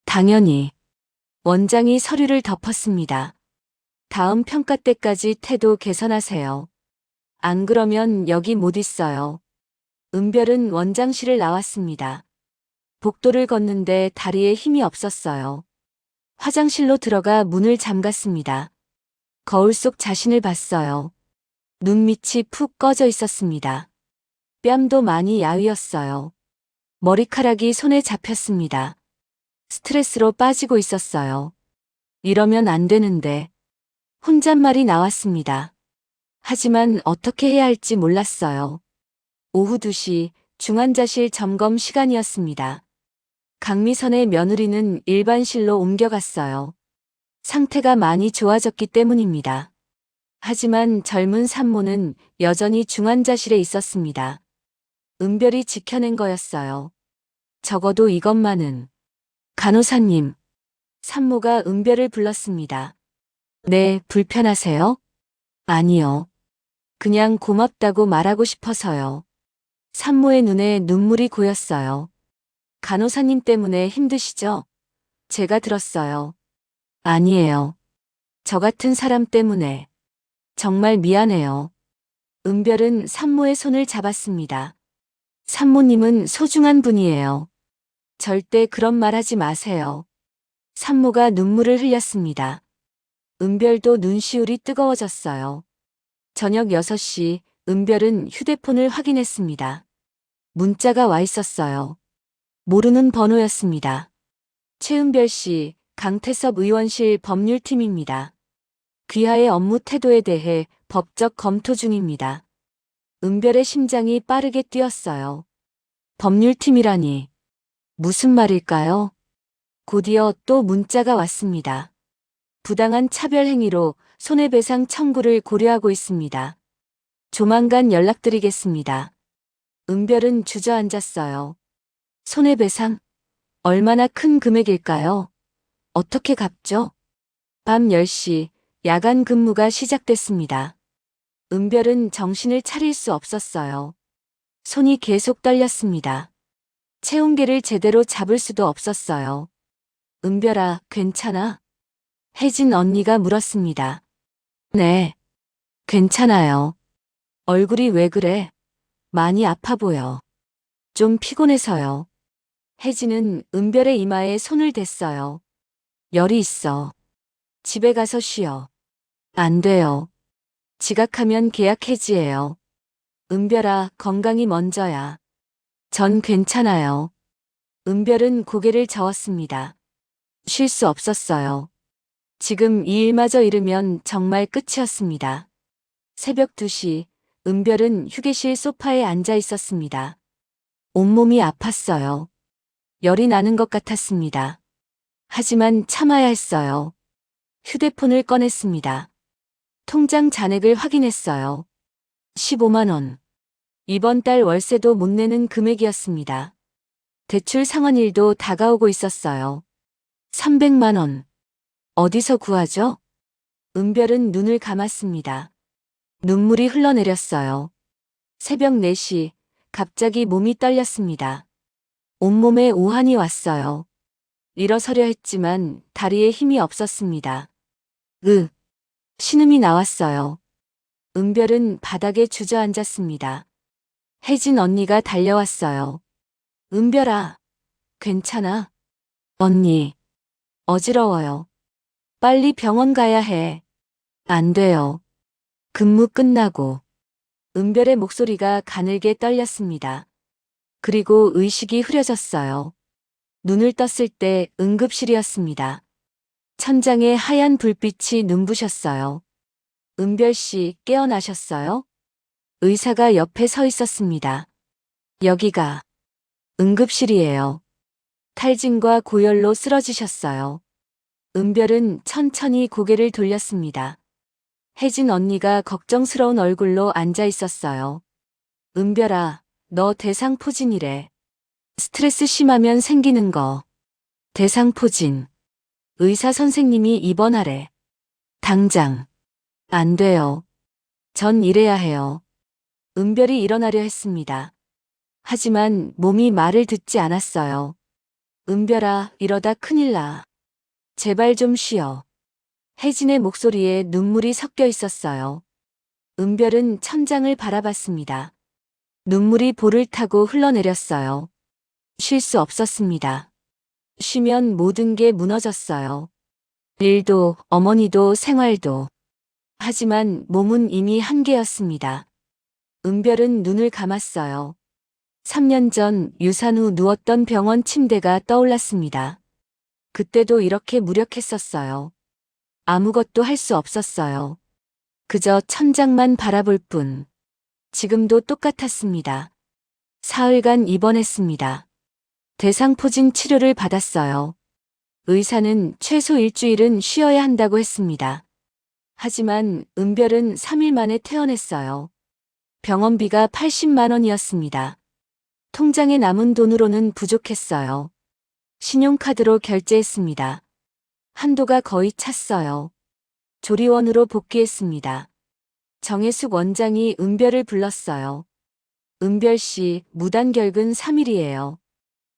B: 당연히. 원장이 서류를 덮었습니다. 다음 평가 때까지 태도 개선하세요. 안 그러면 여기 못 있어요. 은별은 원장실을 나왔습니다. 복도를 걷는데 다리에 힘이 없었어요. 화장실로 들어가 문을 잠갔습니다. 거울 속 자신을 봤어요. 눈밑이 푹 꺼져 있었습니다. 뺨도 많이 야위었어요. 머리카락이 손에 잡혔습니다. 스트레스로 빠지고 있었어요. 이러면 안 되는데. 혼잣말이 나왔습니다. 하지만 어떻게 해야 할지 몰랐어요. 오후 2시 중환자실 점검 시간이었습니다. 강미선의 며느리는 일반실로 옮겨갔어요. 상태가 많이 좋아졌기 때문입니다. 하지만 젊은 산모는 여전히 중환자실에 있었습니다. 은별이 지켜낸 거였어요. 적어도 이것만은. 간호사님. 산모가 은별을 불렀습니다. 네, 불편하세요? 아니요. 그냥 고맙다고 말하고 싶어서요. 산모의 눈에 눈물이 고였어요. 간호사님 때문에 힘드시죠? 제가 들었어요. 아니에요. 저 같은 사람 때문에. 정말 미안해요. 은별은 산모의 손을 잡았습니다. 산모님은 소중한 분이에요. 절대 그런 말 하지 마세요. 산모가 눈물을 흘렸습니다. 은별도 눈시울이 뜨거워졌어요. 저녁 6시 은별은 휴대폰을 확인했습니다. 문자가 와 있었어요. 모르는 번호였습니다. 최은별 씨, 강태섭 의원실 법률팀입니다. 귀하의 업무 태도에 대해 법적 검토 중입니다. 은별의 심장이 빠르게 뛰었어요. 법률팀이라니. 무슨 말일까요? 곧이어 또 문자가 왔습니다. 부당한 차별 행위로 손해배상 청구를 고려하고 있습니다. 조만간 연락드리겠습니다. 은별은 주저앉았어요. 손해배상? 얼마나 큰 금액일까요? 어떻게 갚죠? 밤 10시 야간 근무가 시작됐습니다. 은별은 정신을 차릴 수 없었어요. 손이 계속 떨렸습니다. 체온계를 제대로 잡을 수도 없었어요. 은별아, 괜찮아? 혜진 언니가 물었습니다. 네, 괜찮아요. 얼굴이 왜 그래? 많이 아파 보여. 좀 피곤해서요. 혜진은 은별의 이마에 손을 댔어요. 열이 있어. 집에 가서 쉬어. 안 돼요. 지각하면 계약 해지예요. 은별아, 건강이 먼저야. 전 괜찮아요. 은별은 고개를 저었습니다. 쉴 수 없었어요. 지금 이 일마저 잃으면 정말 끝이었습니다. 새벽 2시, 은별은 휴게실 소파에 앉아 있었습니다. 온몸이 아팠어요. 열이 나는 것 같았습니다. 하지만 참아야 했어요. 휴대폰을 꺼냈습니다. 통장 잔액을 확인했어요. 15만 원. 이번 달 월세도 못 내는 금액이었습니다. 대출 상환일도 다가오고 있었어요. 300만 원. 어디서 구하죠? 은별은 눈을 감았습니다. 눈물이 흘러내렸어요. 새벽 4시, 갑자기 몸이 떨렸습니다. 온몸에 오한이 왔어요. 일어서려 했지만 다리에 힘이 없었습니다. 신음이 나왔어요. 은별은 바닥에 주저앉았습니다. 혜진 언니가 달려왔어요. 은별아, 괜찮아? 언니, 어지러워요. 빨리 병원 가야 해. 안 돼요. 근무 끝나고. 은별의 목소리가 가늘게 떨렸습니다. 그리고 의식이 흐려졌어요. 눈을 떴을 때 응급실이었습니다. 천장에 하얀 불빛이 눈부셨어요. 은별 씨, 깨어나셨어요? 의사가 옆에 서 있었습니다. 여기가 응급실이에요. 탈진과 고열로 쓰러지셨어요. 은별은 천천히 고개를 돌렸습니다. 혜진 언니가 걱정스러운 얼굴로 앉아 있었어요. 은별아, 너 대상포진이래. 스트레스 심하면 생기는 거. 대상포진. 의사 선생님이 입원하래. 당장. 안 돼요. 전 일해야 해요. 은별이 일어나려 했습니다. 하지만 몸이 말을 듣지 않았어요. 은별아, 이러다 큰일 나. 제발 좀 쉬어. 혜진의 목소리에 눈물이 섞여 있었어요. 은별은 천장을 바라봤습니다. 눈물이 볼을 타고 흘러내렸어요. 쉴 수 없었습니다. 쉬면 모든 게 무너졌어요. 일도, 어머니도, 생활도. 하지만 몸은 이미 한계였습니다. 은별은 눈을 감았어요. 3년 전 유산 후 누웠던 병원 침대가 떠올랐습니다. 그때도 이렇게 무력했었어요. 아무것도 할 수 없었어요. 그저 천장만 바라볼 뿐. 지금도 똑같았습니다. 사흘간 입원했습니다. 대상포진 치료를 받았어요. 의사는 최소 일주일은 쉬어야 한다고 했습니다. 하지만 은별은 3일 만에 퇴원했어요. 병원비가 80만 원이었습니다. 통장에 남은 돈으로는 부족했어요. 신용카드로 결제했습니다. 한도가 거의 찼어요. 조리원으로 복귀했습니다. 정혜숙 원장이 은별을 불렀어요. 은별 씨, 무단결근 3일이에요.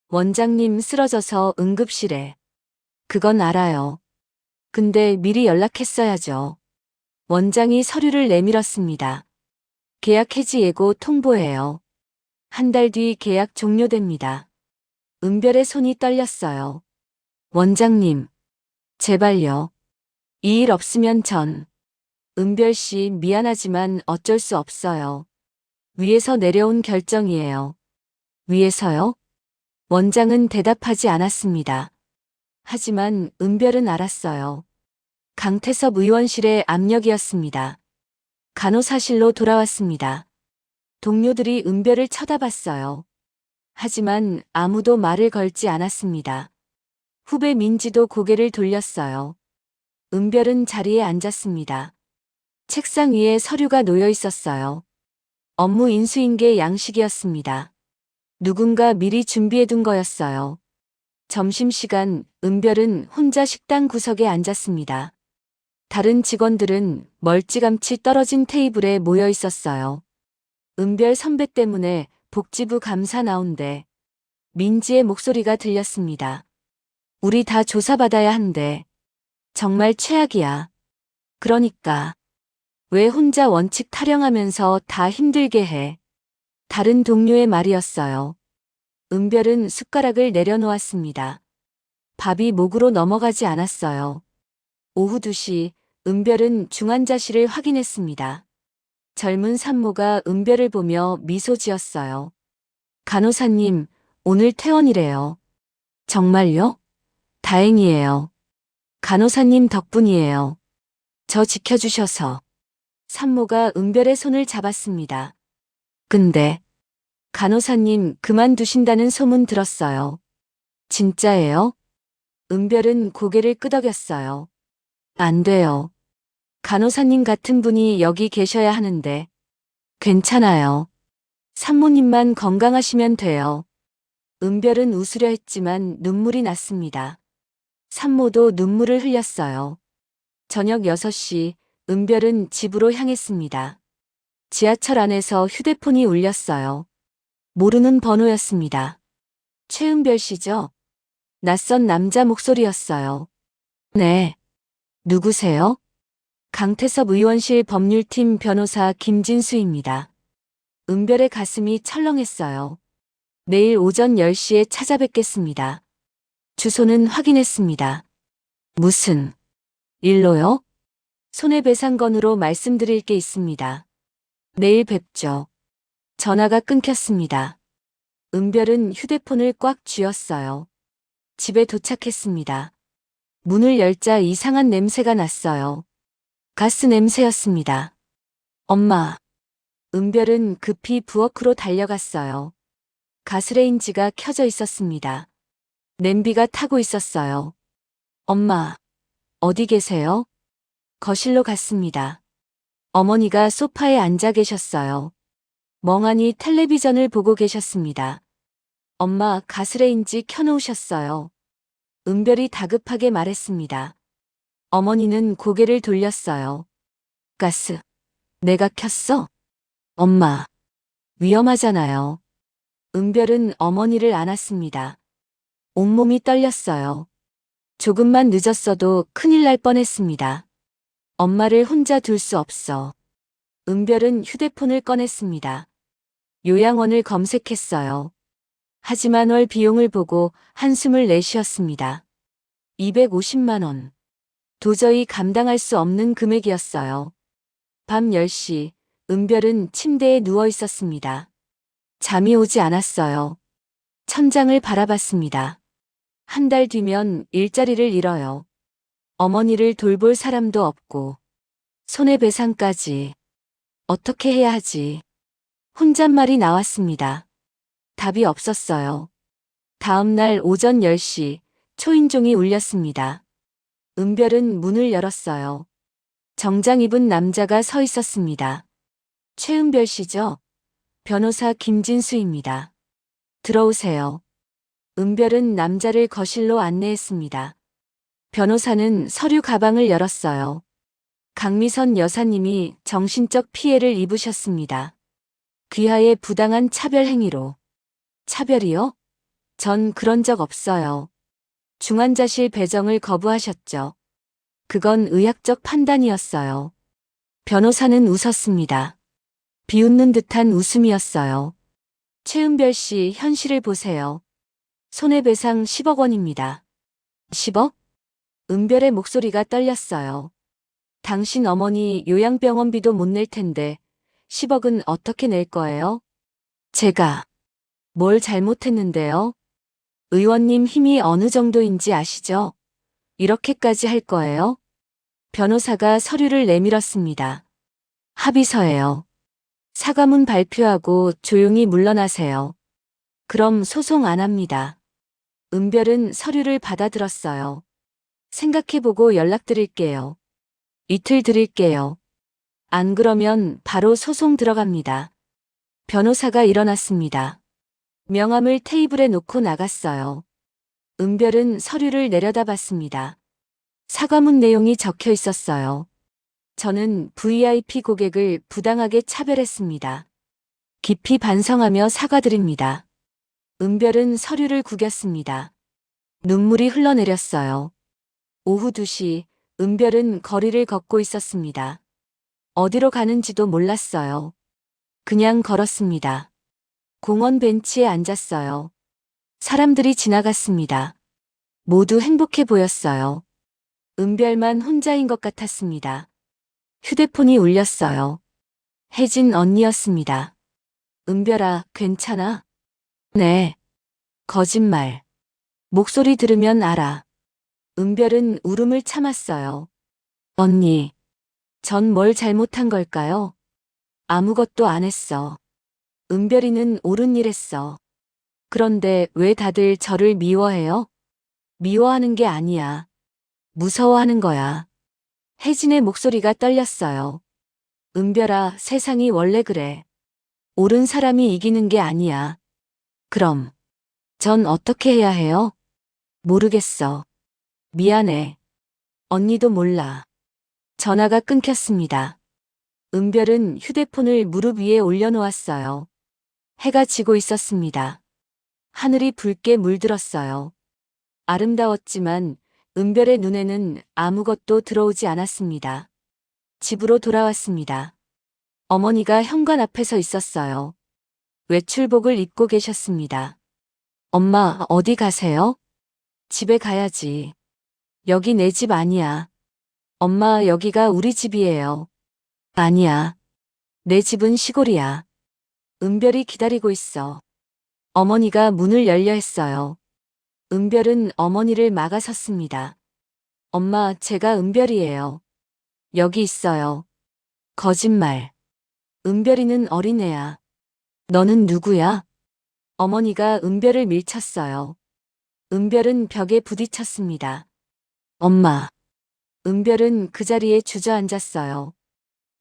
B: 원장님 쓰러져서 응급실에. 그건 알아요. 근데 미리 연락했어야죠. 원장이 서류를 내밀었습니다. 계약 해지 예고 통보해요. 한 달 뒤 계약 종료됩니다. 은별의 손이 떨렸어요. 원장님, 제발요. 이 일 없으면 전. 은별 씨, 미안하지만 어쩔 수 없어요. 위에서 내려온 결정이에요. 위에서요? 원장은 대답하지 않았습니다. 하지만 은별은 알았어요. 강태섭 의원실의 압력이었습니다. 간호사실로 돌아왔습니다. 동료들이 은별을 쳐다봤어요. 하지만 아무도 말을 걸지 않았습니다. 후배 민지도 고개를 돌렸어요. 은별은 자리에 앉았습니다. 책상 위에 서류가 놓여 있었어요. 업무 인수인계 양식이었습니다. 누군가 미리 준비해둔 거였어요. 점심시간 은별은 혼자 식당 구석에 앉았습니다. 다른 직원들은 멀찌감치 떨어진 테이블에 모여 있었어요. 은별 선배 때문에 복지부 감사 나온대. 민지의 목소리가 들렸습니다. 우리 다 조사받아야 한대. 정말 최악이야. 그러니까 왜 혼자 원칙 타령하면서 다 힘들게 해. 다른 동료의 말이었어요. 은별은 숟가락을 내려놓았습니다. 밥이 목으로 넘어가지 않았어요. 오후 2시 은별은 중환자실을 확인했습니다. 젊은 산모가 은별을 보며 미소 지었어요. 간호사님, 오늘 퇴원이래요. 정말요? 다행이에요. 간호사님 덕분이에요. 저 지켜주셔서. 산모가 은별의 손을 잡았습니다. 근데 간호사님 그만두신다는 소문 들었어요. 진짜예요? 은별은 고개를 끄덕였어요. 안 돼요. 간호사님 같은 분이 여기 계셔야 하는데. 괜찮아요. 산모님만 건강하시면 돼요. 은별은 웃으려 했지만 눈물이 났습니다. 산모도 눈물을 흘렸어요. 저녁 6시 은별은 집으로 향했습니다. 지하철 안에서 휴대폰이 울렸어요. 모르는 번호였습니다. 최은별 씨죠? 낯선 남자 목소리였어요. 네. 누구세요? 강태섭 의원실 법률팀 변호사 김진수입니다. 은별의 가슴이 철렁했어요. 내일 오전 10시에 찾아뵙겠습니다. 주소는 확인했습니다. 무슨 일로요? 손해배상건으로 말씀드릴 게 있습니다. 내일 뵙죠. 전화가 끊겼습니다. 은별은 휴대폰을 꽉 쥐었어요. 집에 도착했습니다. 문을 열자 이상한 냄새가 났어요. 가스 냄새였습니다. 엄마. 은별은 급히 부엌으로 달려갔어요. 가스레인지가 켜져 있었습니다. 냄비가 타고 있었어요. 엄마, 어디 계세요? 거실로 갔습니다. 어머니가 소파에 앉아 계셨어요. 멍하니 텔레비전을 보고 계셨습니다. 엄마, 가스레인지 켜놓으셨어요. 은별이 다급하게 말했습니다. 어머니는 고개를 돌렸어요. 가스, 내가 켰어? 엄마, 위험하잖아요. 은별은 어머니를 안았습니다. 온몸이 떨렸어요. 조금만 늦었어도 큰일 날 뻔했습니다. 엄마를 혼자 둘 수 없어. 은별은 휴대폰을 꺼냈습니다. 요양원을 검색했어요. 하지만 월 비용을 보고 한숨을 내쉬었습니다. 250만 원. 도저히 감당할 수 없는 금액이었어요. 밤 10시, 은별은 침대에 누워 있었습니다. 잠이 오지 않았어요. 천장을 바라봤습니다. 한 달 뒤면 일자리를 잃어요. 어머니를 돌볼 사람도 없고, 손해배상까지. 어떻게 해야 하지? 혼잣말이 나왔습니다. 답이 없었어요. 다음 날 오전 10시, 초인종이 울렸습니다. 은별은 문을 열었어요. 정장 입은 남자가 서 있었습니다. 최은별 씨죠? 변호사 김진수입니다. 들어오세요. 은별은 남자를 거실로 안내했습니다. 변호사는 서류 가방을 열었어요. 강미선 여사님이 정신적 피해를 입으셨습니다. 귀하의 부당한 차별 행위로. 차별이요? 전 그런 적 없어요. 중환자실 배정을 거부하셨죠. 그건 의학적 판단이었어요. 변호사는 웃었습니다. 비웃는 듯한 웃음이었어요. 최은별 씨 현실을 보세요. 손해배상 10억 원입니다. 10억? 은별의 목소리가 떨렸어요. 당신 어머니 요양병원비도 못 낼 텐데 10억은 어떻게 낼 거예요? 제가 뭘 잘못했는데요? 의원님 힘이 어느 정도인지 아시죠? 이렇게까지 할 거예요? 변호사가 서류를 내밀었습니다. 합의서예요. 사과문 발표하고 조용히 물러나세요. 그럼 소송 안 합니다. 은별은 서류를 받아들었어요. 생각해보고 연락드릴게요. 이틀 드릴게요. 안 그러면 바로 소송 들어갑니다. 변호사가 일어났습니다. 명함을 테이블에 놓고 나갔어요. 은별은 서류를 내려다봤습니다. 사과문 내용이 적혀 있었어요. 저는 VIP 고객을 부당하게 차별했습니다. 깊이 반성하며 사과드립니다. 은별은 서류를 구겼습니다. 눈물이 흘러내렸어요. 오후 2시, 은별은 거리를 걷고 있었습니다. 어디로 가는지도 몰랐어요. 그냥 걸었습니다. 공원 벤치에 앉았어요. 사람들이 지나갔습니다. 모두 행복해 보였어요. 은별만 혼자인 것 같았습니다. 휴대폰이 울렸어요. 혜진 언니였습니다. 은별아, 괜찮아? 네. 거짓말. 목소리 들으면 알아. 은별은 울음을 참았어요. 언니, 전 뭘 잘못한 걸까요? 아무것도 안 했어. 은별이는 옳은 일 했어. 그런데 왜 다들 저를 미워해요? 미워하는 게 아니야. 무서워하는 거야. 혜진의 목소리가 떨렸어요. 은별아, 세상이 원래 그래. 옳은 사람이 이기는 게 아니야. 그럼, 전 어떻게 해야 해요? 모르겠어. 미안해. 언니도 몰라. 전화가 끊겼습니다. 은별은 휴대폰을 무릎 위에 올려놓았어요. 해가 지고 있었습니다. 하늘이 붉게 물들었어요. 아름다웠지만 은별의 눈에는 아무것도 들어오지 않았습니다. 집으로 돌아왔습니다. 어머니가 현관 앞에 서 있었어요. 외출복을 입고 계셨습니다. 엄마, 어디 가세요? 집에 가야지. 여기 내 집 아니야. 엄마, 여기가 우리 집이에요. 아니야. 내 집은 시골이야. 은별이 기다리고 있어. 어머니가 문을 열려 했어요. 은별은 어머니를 막아섰습니다. 엄마, 제가 은별이에요. 여기 있어요. 거짓말. 은별이는 어린애야. 너는 누구야? 어머니가 은별을 밀쳤어요. 은별은 벽에 부딪혔습니다. 엄마. 은별은 그 자리에 주저앉았어요.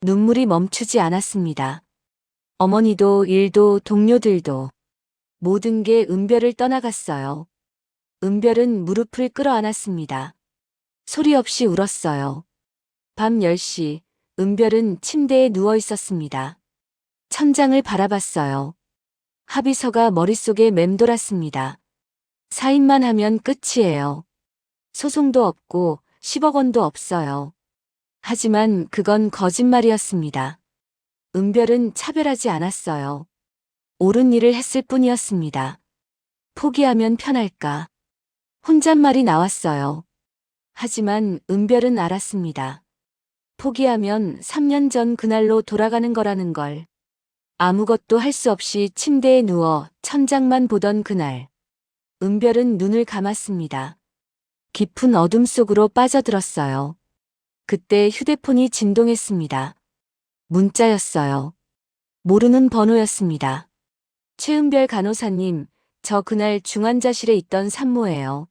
B: 눈물이 멈추지 않았습니다. 어머니도 일도 동료들도 모든 게 은별을 떠나갔어요. 은별은 무릎을 끌어안았습니다. 소리 없이 울었어요. 밤 10시, 은별은 침대에 누워 있었습니다. 천장을 바라봤어요. 합의서가 머릿속에 맴돌았습니다. 사인만 하면 끝이에요. 소송도 없고 10억 원도 없어요. 하지만 그건 거짓말이었습니다. 은별은 차별하지 않았어요. 옳은 일을 했을 뿐이었습니다. 포기하면 편할까? 혼잣말이 나왔어요. 하지만 은별은 알았습니다. 포기하면 3년 전 그날로 돌아가는 거라는 걸. 아무것도 할 수 없이 침대에 누워 천장만 보던 그날. 은별은 눈을 감았습니다. 깊은 어둠 속으로 빠져들었어요. 그때 휴대폰이 진동했습니다. 문자였어요. 모르는 번호였습니다. 최은별 간호사님, 저 그날 중환자실에 있던 산모예요.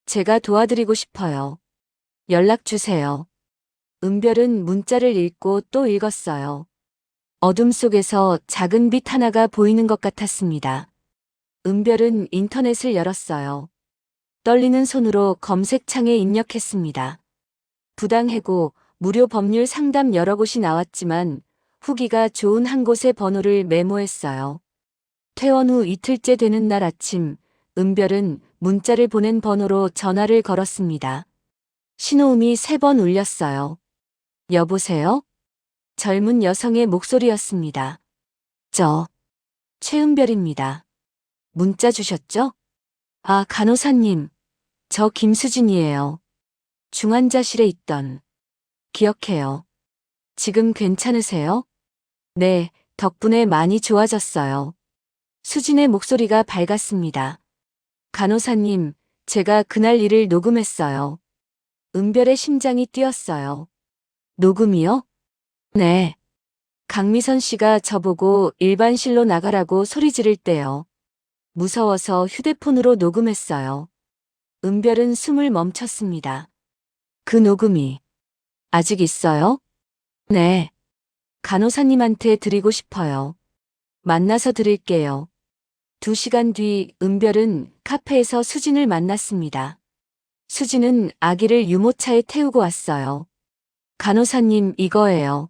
B: 제가 도와드리고 싶어요. 연락 주세요. 은별은 문자를 읽고 또 읽었어요. 어둠 속에서 작은 빛 하나가 보이는 것 같았습니다. 은별은 인터넷을 열었어요. 떨리는 손으로 검색창에 입력했습니다. 부당해고, 무료 법률 상담 여러 곳이 나왔지만 후기가 좋은 한 곳의 번호를 메모했어요. 퇴원 후 이틀째 되는 날 아침, 은별은 문자를 보낸 번호로 전화를 걸었습니다. 신호음이 3번 울렸어요. 여보세요? 젊은 여성의 목소리였습니다. 저, 최은별입니다. 문자 주셨죠? 아, 간호사님. 저 김수진이에요. 중환자실에 있던. 기억해요. 지금 괜찮으세요? 네, 덕분에 많이 좋아졌어요. 수진의 목소리가 밝았습니다. 간호사님, 제가 그날 일을 녹음했어요. 은별의 심장이 뛰었어요. 녹음이요? 네. 강미선 씨가 저보고 일반실로 나가라고 소리 지를 때요. 무서워서 휴대폰으로 녹음했어요. 은별은 숨을 멈췄습니다. 그 녹음이 아직 있어요? 네. 간호사님한테 드리고 싶어요. 만나서 드릴게요. 2시간 뒤 은별은 카페에서 수진을 만났습니다. 수진은 아기를 유모차에 태우고 왔어요. 간호사님, 이거예요.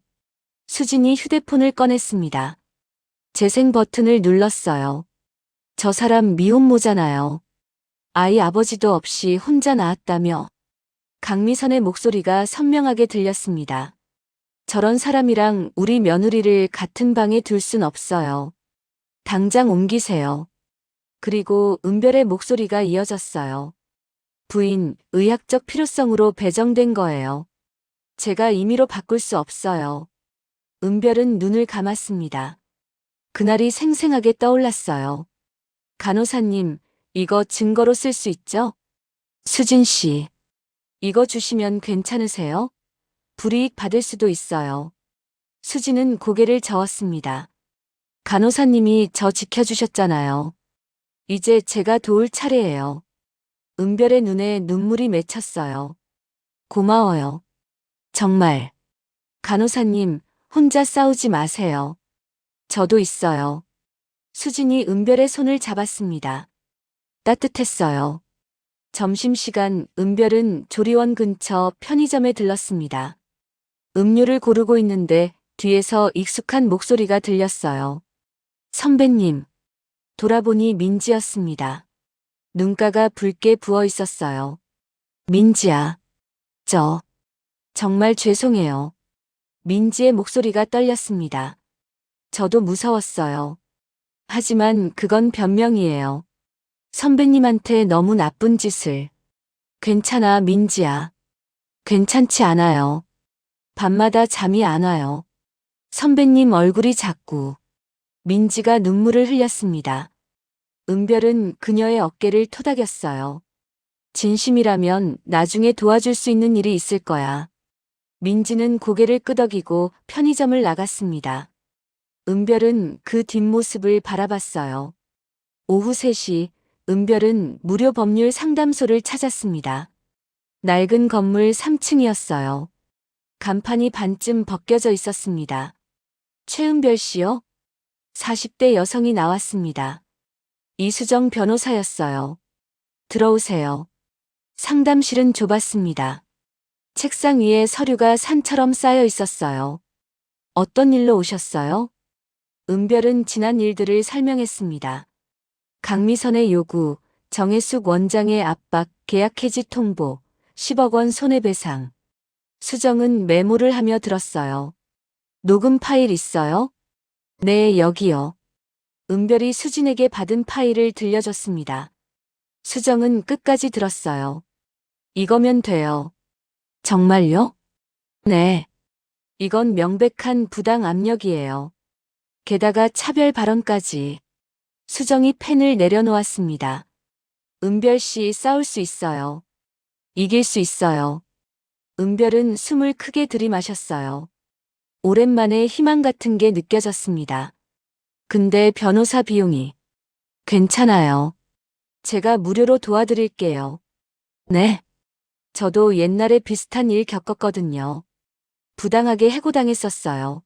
B: 수진이 휴대폰을 꺼냈습니다. 재생 버튼을 눌렀어요. 저 사람 미혼모잖아요. 아이 아버지도 없이 혼자 낳았다며. 강미선의 목소리가 선명하게 들렸습니다. 저런 사람이랑 우리 며느리를 같은 방에 둘 순 없어요. 당장 옮기세요. 그리고 은별의 목소리가 이어졌어요. 부인, 의학적 필요성으로 배정된 거예요. 제가 임의로 바꿀 수 없어요. 은별은 눈을 감았습니다. 그날이 생생하게 떠올랐어요. 간호사님, 이거 증거로 쓸 수 있죠? 수진 씨, 이거 주시면 괜찮으세요? 불이익 받을 수도 있어요. 수진은 고개를 저었습니다. 간호사님이 저 지켜주셨잖아요. 이제 제가 도울 차례예요. 은별의 눈에 눈물이 맺혔어요. 고마워요. 정말. 간호사님, 혼자 싸우지 마세요. 저도 있어요. 수진이 은별의 손을 잡았습니다. 따뜻했어요. 점심시간 은별은 조리원 근처 편의점에 들렀습니다. 음료를 고르고 있는데 뒤에서 익숙한 목소리가 들렸어요. 선배님. 돌아보니 민지였습니다. 눈가가 붉게 부어 있었어요. 민지야. 정말 죄송해요. 민지의 목소리가 떨렸습니다. 저도 무서웠어요. 하지만 그건 변명이에요. 선배님한테 너무 나쁜 짓을. 괜찮아, 민지야. 괜찮지 않아요. 밤마다 잠이 안 와요. 선배님 얼굴이 자꾸. 민지가 눈물을 흘렸습니다. 은별은 그녀의 어깨를 토닥였어요. 진심이라면 나중에 도와줄 수 있는 일이 있을 거야. 민지는 고개를 끄덕이고 편의점을 나갔습니다. 은별은 그 뒷모습을 바라봤어요. 오후 3시, 은별은 무료 법률 상담소를 찾았습니다. 낡은 건물 3층이었어요. 간판이 반쯤 벗겨져 있었습니다. 최은별 씨요? 40대 여성이 나왔습니다. 이수정 변호사였어요. 들어오세요. 상담실은 좁았습니다. 책상 위에 서류가 산처럼 쌓여 있었어요. 어떤 일로 오셨어요? 은별은 지난 일들을 설명했습니다. 강미선의 요구, 정혜숙 원장의 압박, 계약 해지 통보, 10억 원 손해배상. 수정은 메모를 하며 들었어요. 녹음 파일 있어요? 네, 여기요. 은별이 수진에게 받은 파일을 들려줬습니다. 수정은 끝까지 들었어요. 이거면 돼요. 정말요? 네. 이건 명백한 부당 압력이에요. 게다가 차별 발언까지. 수정이 펜을 내려놓았습니다. 은별 씨, 싸울 수 있어요. 이길 수 있어요. 은별은 숨을 크게 들이마셨어요. 오랜만에 희망 같은 게 느껴졌습니다. 근데 변호사 비용이. 괜찮아요. 제가 무료로 도와드릴게요. 네. 저도 옛날에 비슷한 일 겪었거든요. 부당하게 해고당했었어요.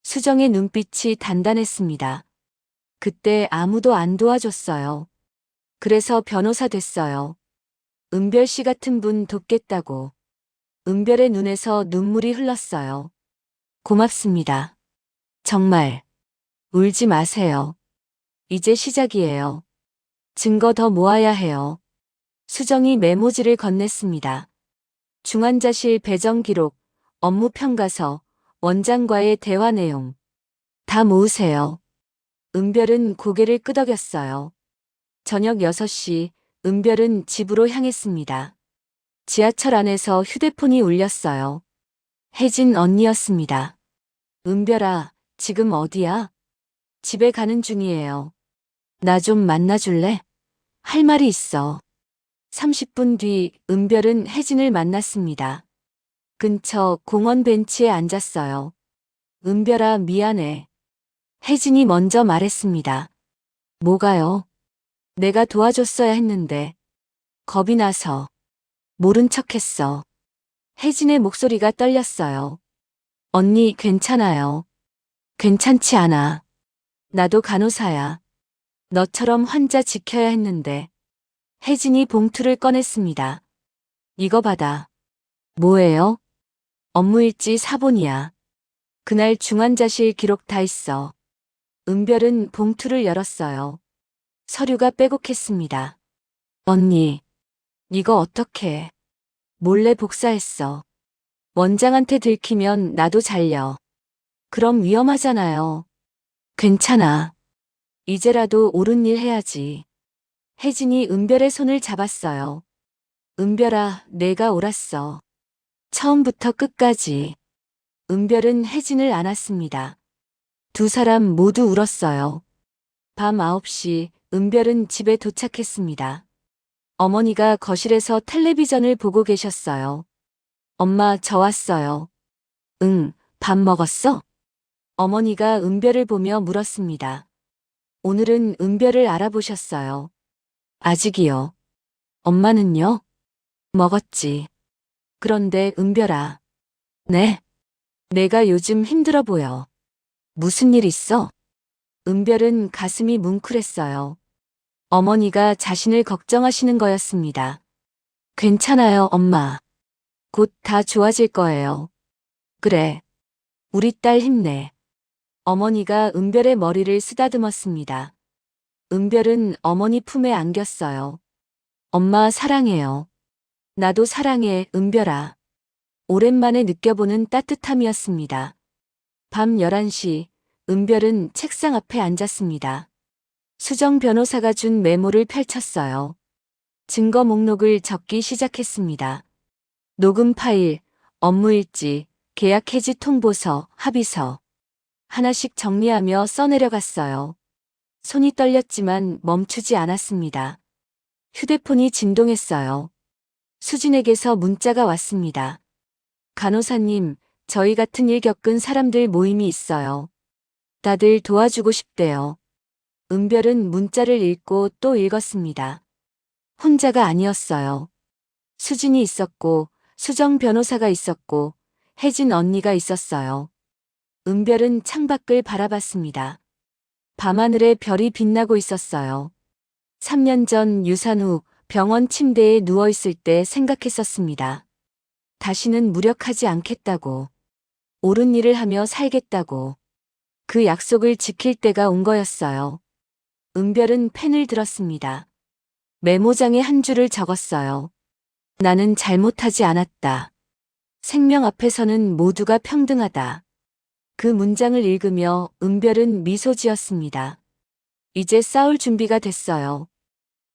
B: 수정의 눈빛이 단단했습니다. 그때 아무도 안 도와줬어요. 그래서 변호사 됐어요. 은별 씨 같은 분 돕겠다고. 은별의 눈에서 눈물이 흘렀어요. 고맙습니다. 정말. 울지 마세요. 이제 시작이에요. 증거 더 모아야 해요. 수정이 메모지를 건넸습니다. 중환자실 배정 기록, 업무 평가서, 원장과의 대화 내용. 다 모으세요. 은별은 고개를 끄덕였어요. 저녁 6시, 은별은 집으로 향했습니다. 지하철 안에서 휴대폰이 울렸어요. 혜진 언니였습니다. 은별아, 지금 어디야? 집에 가는 중이에요. 나 좀 만나줄래? 할 말이 있어. 30분 뒤 은별은 혜진을 만났습니다. 근처 공원 벤치에 앉았어요. 은별아, 미안해. 혜진이 먼저 말했습니다. 뭐가요? 내가 도와줬어야 했는데. 겁이 나서. 모른 척했어. 혜진의 목소리가 떨렸어요. 언니, 괜찮아요. 괜찮지 않아. 나도 간호사야. 너처럼 환자 지켜야 했는데. 혜진이 봉투를 꺼냈습니다. 이거 받아. 뭐예요? 업무일지 사본이야. 그날 중환자실 기록 다 있어. 은별은 봉투를 열었어요. 서류가 빼곡했습니다. 언니, 이거 어떡해. 몰래 복사했어. 원장한테 들키면 나도 잘려. 그럼 위험하잖아요. 괜찮아. 이제라도 옳은 일 해야지. 혜진이 은별의 손을 잡았어요. 은별아, 내가 옳았어. 처음부터 끝까지. 은별은 혜진을 안았습니다. 두 사람 모두 울었어요. 밤 9시 은별은 집에 도착했습니다. 어머니가 거실에서 텔레비전을 보고 계셨어요. 엄마, 저 왔어요. 응, 밥 먹었어? 어머니가 은별을 보며 물었습니다. 오늘은 은별을 알아보셨어요. 아직이요. 엄마는요? 먹었지. 그런데 은별아. 네? 내가 요즘 힘들어 보여. 무슨 일 있어? 은별은 가슴이 뭉클했어요. 어머니가 자신을 걱정하시는 거였습니다. 괜찮아요, 엄마. 곧 다 좋아질 거예요. 그래. 우리 딸 힘내. 어머니가 은별의 머리를 쓰다듬었습니다. 은별은 어머니 품에 안겼어요. 엄마 사랑해요. 나도 사랑해, 은별아. 오랜만에 느껴보는 따뜻함이었습니다. 밤 11시, 은별은 책상 앞에 앉았습니다. 수정 변호사가 준 메모를 펼쳤어요. 증거 목록을 적기 시작했습니다. 녹음 파일, 업무일지, 계약 해지 통보서, 합의서. 하나씩 정리하며 써내려갔어요. 손이 떨렸지만 멈추지 않았습니다. 휴대폰이 진동했어요. 수진에게서 문자가 왔습니다. 간호사님, 저희 같은 일 겪은 사람들 모임이 있어요. 다들 도와주고 싶대요. 은별은 문자를 읽고 또 읽었습니다. 혼자가 아니었어요. 수진이 있었고, 수정 변호사가 있었고, 혜진 언니가 있었어요. 은별은 창밖을 바라봤습니다. 밤하늘에 별이 빛나고 있었어요. 3년 전 유산 후 병원 침대에 누워있을 때 생각했었습니다. 다시는 무력하지 않겠다고. 옳은 일을 하며 살겠다고. 그 약속을 지킬 때가 온 거였어요. 은별은 펜을 들었습니다. 메모장에 한 줄을 적었어요. 나는 잘못하지 않았다. 생명 앞에서는 모두가 평등하다. 그 문장을 읽으며 은별은 미소 지었습니다. 이제 싸울 준비가 됐어요.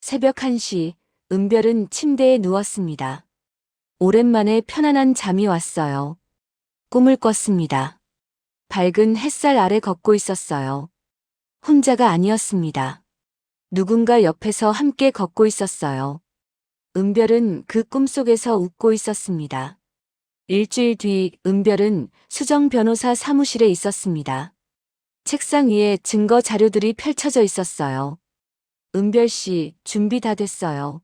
B: 새벽 1시, 은별은 침대에 누웠습니다. 오랜만에 편안한 잠이 왔어요. 꿈을 꿨습니다. 밝은 햇살 아래 걷고 있었어요. 혼자가 아니었습니다. 누군가 옆에서 함께 걷고 있었어요. 은별은 그 꿈속에서 웃고 있었습니다. 일주일 뒤 은별은 수정 변호사 사무실에 있었습니다. 책상 위에 증거 자료들이 펼쳐져 있었어요. 은별 씨, 준비 다 됐어요.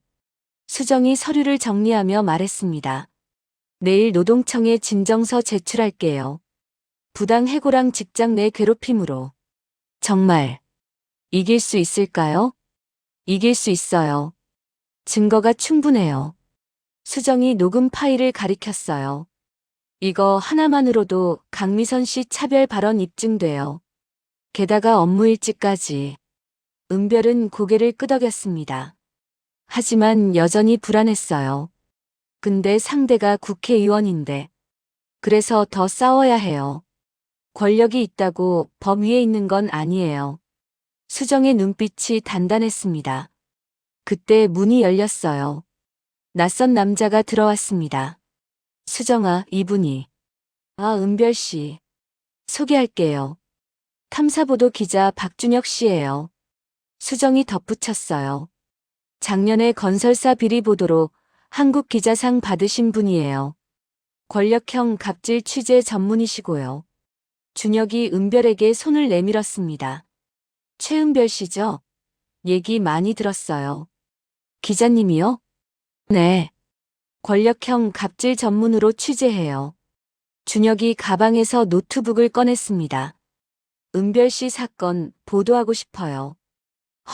B: 수정이 서류를 정리하며 말했습니다. 내일 노동청에 진정서 제출할게요. 부당 해고랑 직장 내 괴롭힘으로. 정말 이길 수 있을까요? 이길 수 있어요. 증거가 충분해요. 수정이 녹음 파일을 가리켰어요. 이거 하나만으로도 강미선 씨 차별 발언 입증돼요. 게다가 업무일지까지. 은별은 고개를 끄덕였습니다. 하지만 여전히 불안했어요. 근데 상대가 국회의원인데. 그래서 더 싸워야 해요. 권력이 있다고 법 위에 있는 건 아니에요. 수정의 눈빛이 단단했습니다. 그때 문이 열렸어요. 낯선 남자가 들어왔습니다. 수정아, 이분이. 아, 은별 씨. 소개할게요. 탐사보도 기자 박준혁 씨예요. 수정이 덧붙였어요. 작년에 건설사 비리 보도로 한국 기자상 받으신 분이에요. 권력형 갑질 취재 전문이시고요. 준혁이 은별에게 손을 내밀었습니다. 최은별 씨죠? 얘기 많이 들었어요. 기자님이요? 네. 권력형 갑질 전문으로 취재해요. 준혁이 가방에서 노트북을 꺼냈습니다. 은별 씨 사건 보도하고 싶어요.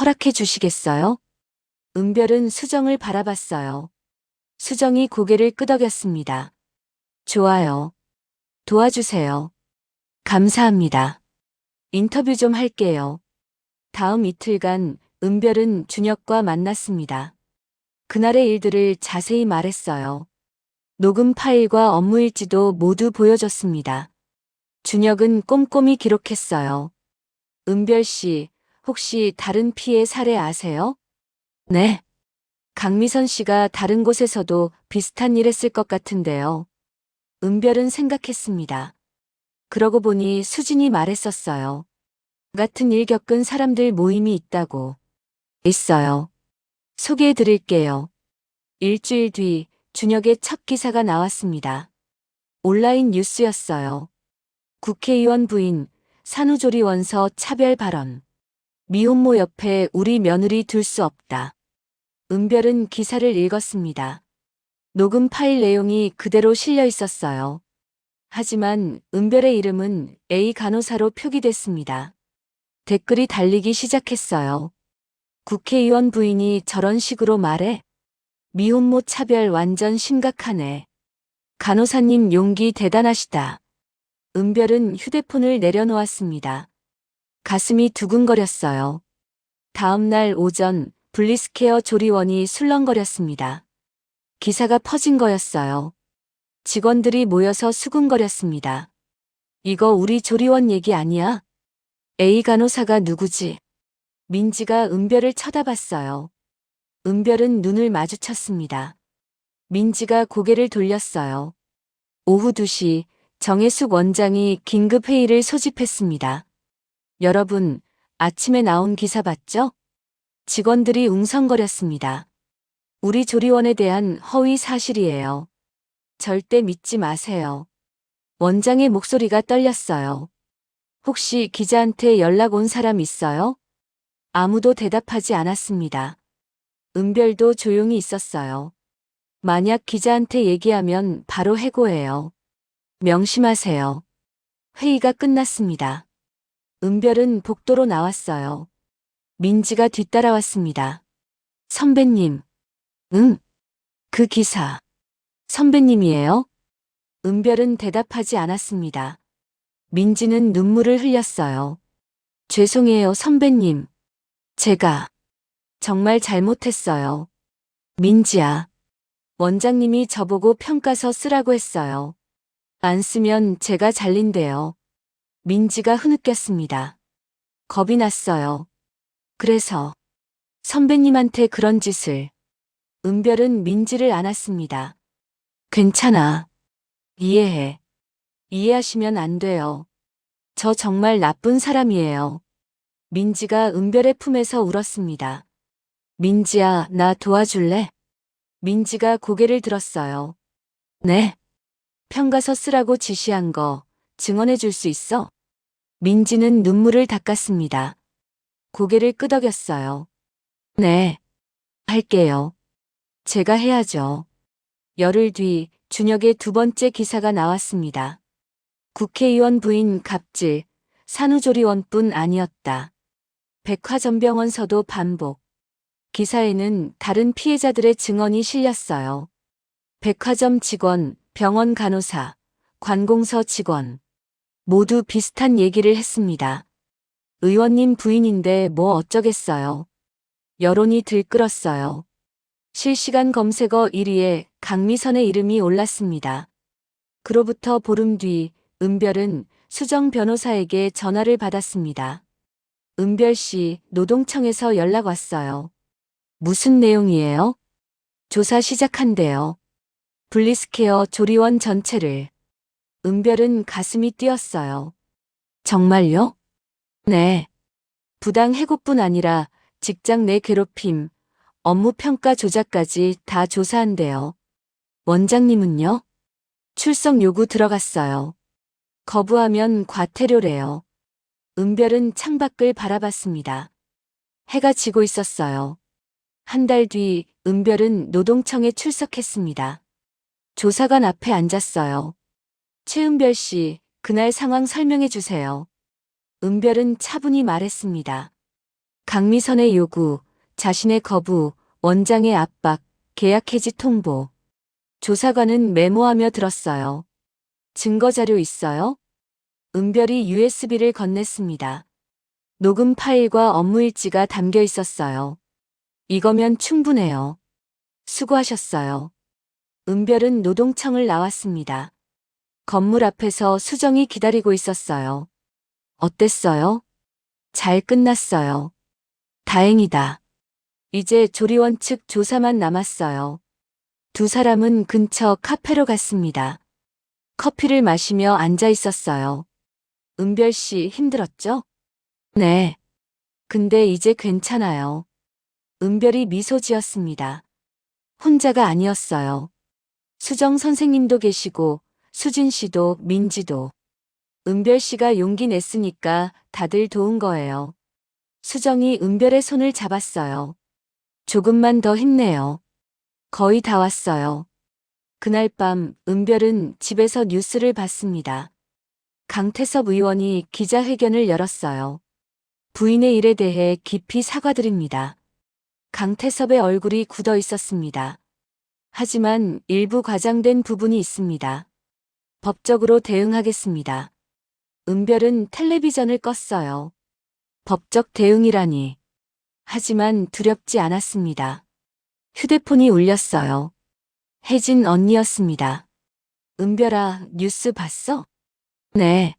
B: 허락해 주시겠어요? 은별은 수정을 바라봤어요. 수정이 고개를 끄덕였습니다. 좋아요. 도와주세요. 감사합니다. 인터뷰 좀 할게요. 다음 이틀간 은별은 준혁과 만났습니다. 그날의 일들을 자세히 말했어요. 녹음 파일과 업무 일지도 모두 보여줬습니다. 준혁은 꼼꼼히 기록했어요. 은별 씨, 혹시 다른 피해 사례 아세요? 네. 강미선 씨가 다른 곳에서도 비슷한 일 했을 것 같은데요. 은별은 생각했습니다. 그러고 보니 수진이 말했었어요. 같은 일 겪은 사람들 모임이 있다고. 있어요. 소개해 드릴게요. 일주일 뒤 준혁의 첫 기사가 나왔습니다. 온라인 뉴스였어요. 국회의원 부인 산후조리 원서 차별 발언. 미혼모 옆에 우리 며느리 둘 수 없다. 은별은 기사를 읽었습니다. 녹음 파일 내용이 그대로 실려 있었어요. 하지만 은별의 이름은 A 간호사로 표기됐습니다. 댓글이 달리기 시작했어요. 국회의원 부인이 저런 식으로 말해? 미혼모 차별 완전 심각하네. 간호사님 용기 대단하시다. 은별은 휴대폰을 내려놓았습니다. 가슴이 두근거렸어요. 다음 날 오전 블리스케어 조리원이 술렁거렸습니다. 기사가 퍼진 거였어요. 직원들이 모여서 수군거렸습니다. 이거 우리 조리원 얘기 아니야? A 간호사가 누구지? 민지가 은별을 쳐다봤어요. 은별은 눈을 마주쳤습니다. 민지가 고개를 돌렸어요. 오후 2시 정혜숙 원장이 긴급 회의를 소집했습니다. 여러분, 아침에 나온 기사 봤죠? 직원들이 웅성거렸습니다. 우리 조리원에 대한 허위 사실이에요. 절대 믿지 마세요. 원장의 목소리가 떨렸어요. 혹시 기자한테 연락 온 사람 있어요? 아무도 대답하지 않았습니다. 은별도 조용히 있었어요. 만약 기자한테 얘기하면 바로 해고해요. 명심하세요. 회의가 끝났습니다. 은별은 복도로 나왔어요. 민지가 뒤따라왔습니다. 선배님. 응, 그 기사. 선배님이에요? 은별은 대답하지 않았습니다. 민지는 눈물을 흘렸어요. 죄송해요, 선배님. 제가 정말 잘못했어요. 민지야. 원장님이 저보고 평가서 쓰라고 했어요. 안 쓰면 제가 잘린대요. 민지가 흐느꼈습니다. 겁이 났어요. 그래서 선배님한테 그런 짓을. 은별은 민지를 안았습니다. 괜찮아. 이해해. 이해하시면 안 돼요. 저 정말 나쁜 사람이에요. 민지가 은별의 품에서 울었습니다. 민지야, 나 도와줄래? 민지가 고개를 들었어요. 네. 평가서 쓰라고 지시한 거 증언해 줄 수 있어? 민지는 눈물을 닦았습니다. 고개를 끄덕였어요. 네. 할게요. 제가 해야죠. 열흘 뒤 준혁의 두 번째 기사가 나왔습니다. 국회의원 부인 갑질, 산후조리원뿐 아니었다. 백화점병원서도 반복. 기사에는 다른 피해자들의 증언이 실렸어요. 백화점 직원, 병원 간호사, 관공서 직원. 모두 비슷한 얘기를 했습니다. 의원님 부인인데 뭐 어쩌겠어요. 여론이 들끓었어요. 실시간 검색어 1위에 강미선의 이름이 올랐습니다. 그로부터 보름 뒤 은별은 수정 변호사에게 전화를 받았습니다. 은별 씨, 노동청에서 연락 왔어요. 무슨 내용이에요? 조사 시작한대요. 블리스케어 조리원 전체를. 은별은 가슴이 뛰었어요. 정말요? 네. 부당 해고뿐 아니라 직장 내 괴롭힘, 업무 평가 조작까지 다 조사한대요. 원장님은요? 출석 요구 들어갔어요. 거부하면 과태료래요. 은별은 창밖을 바라봤습니다. 해가 지고 있었어요. 한 달 뒤 은별은 노동청에 출석했습니다. 조사관 앞에 앉았어요. 최은별 씨, 그날 상황 설명해 주세요. 은별은 차분히 말했습니다. 강미선의 요구, 자신의 거부, 원장의 압박, 계약 해지 통보. 조사관은 메모하며 들었어요. 증거 자료 있어요? 은별이 USB를 건넸습니다. 녹음 파일과 업무 일지가 담겨 있었어요. 이거면 충분해요. 수고하셨어요. 은별은 노동청을 나왔습니다. 건물 앞에서 수정이 기다리고 있었어요. 어땠어요? 잘 끝났어요. 다행이다. 이제 조리원 측 조사만 남았어요. 두 사람은 근처 카페로 갔습니다. 커피를 마시며 앉아 있었어요. 은별 씨 힘들었죠? 네. 근데 이제 괜찮아요. 은별이 미소 지었습니다. 혼자가 아니었어요. 수정 선생님도 계시고, 수진 씨도, 민지도. 은별 씨가 용기 냈으니까 다들 도운 거예요. 수정이 은별의 손을 잡았어요. 조금만 더 힘내요. 거의 다 왔어요. 그날 밤 은별은 집에서 뉴스를 봤습니다. 강태섭 의원이 기자회견을 열었어요. 부인의 일에 대해 깊이 사과드립니다. 강태섭의 얼굴이 굳어 있었습니다. 하지만 일부 과장된 부분이 있습니다. 법적으로 대응하겠습니다. 은별은 텔레비전을 껐어요. 법적 대응이라니. 하지만 두렵지 않았습니다. 휴대폰이 울렸어요. 혜진 언니였습니다. 은별아, 뉴스 봤어? 네.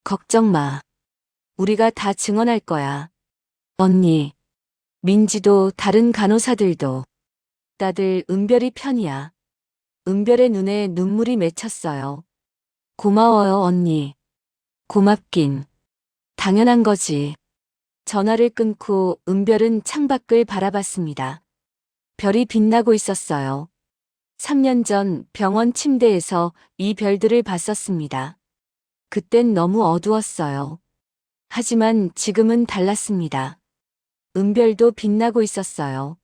B: 걱정 마. 우리가 다 증언할 거야. 언니, 민지도 다른 간호사들도. 다들 은별이 편이야. 은별의 눈에 눈물이 맺혔어요. 고마워요, 언니. 고맙긴. 당연한 거지. 전화를 끊고 은별은 창밖을 바라봤습니다. 별이 빛나고 있었어요. 3년 전 병원 침대에서 이 별들을 봤었습니다. 그땐 너무 어두웠어요. 하지만 지금은 달랐습니다. 은별도 빛나고 있었어요.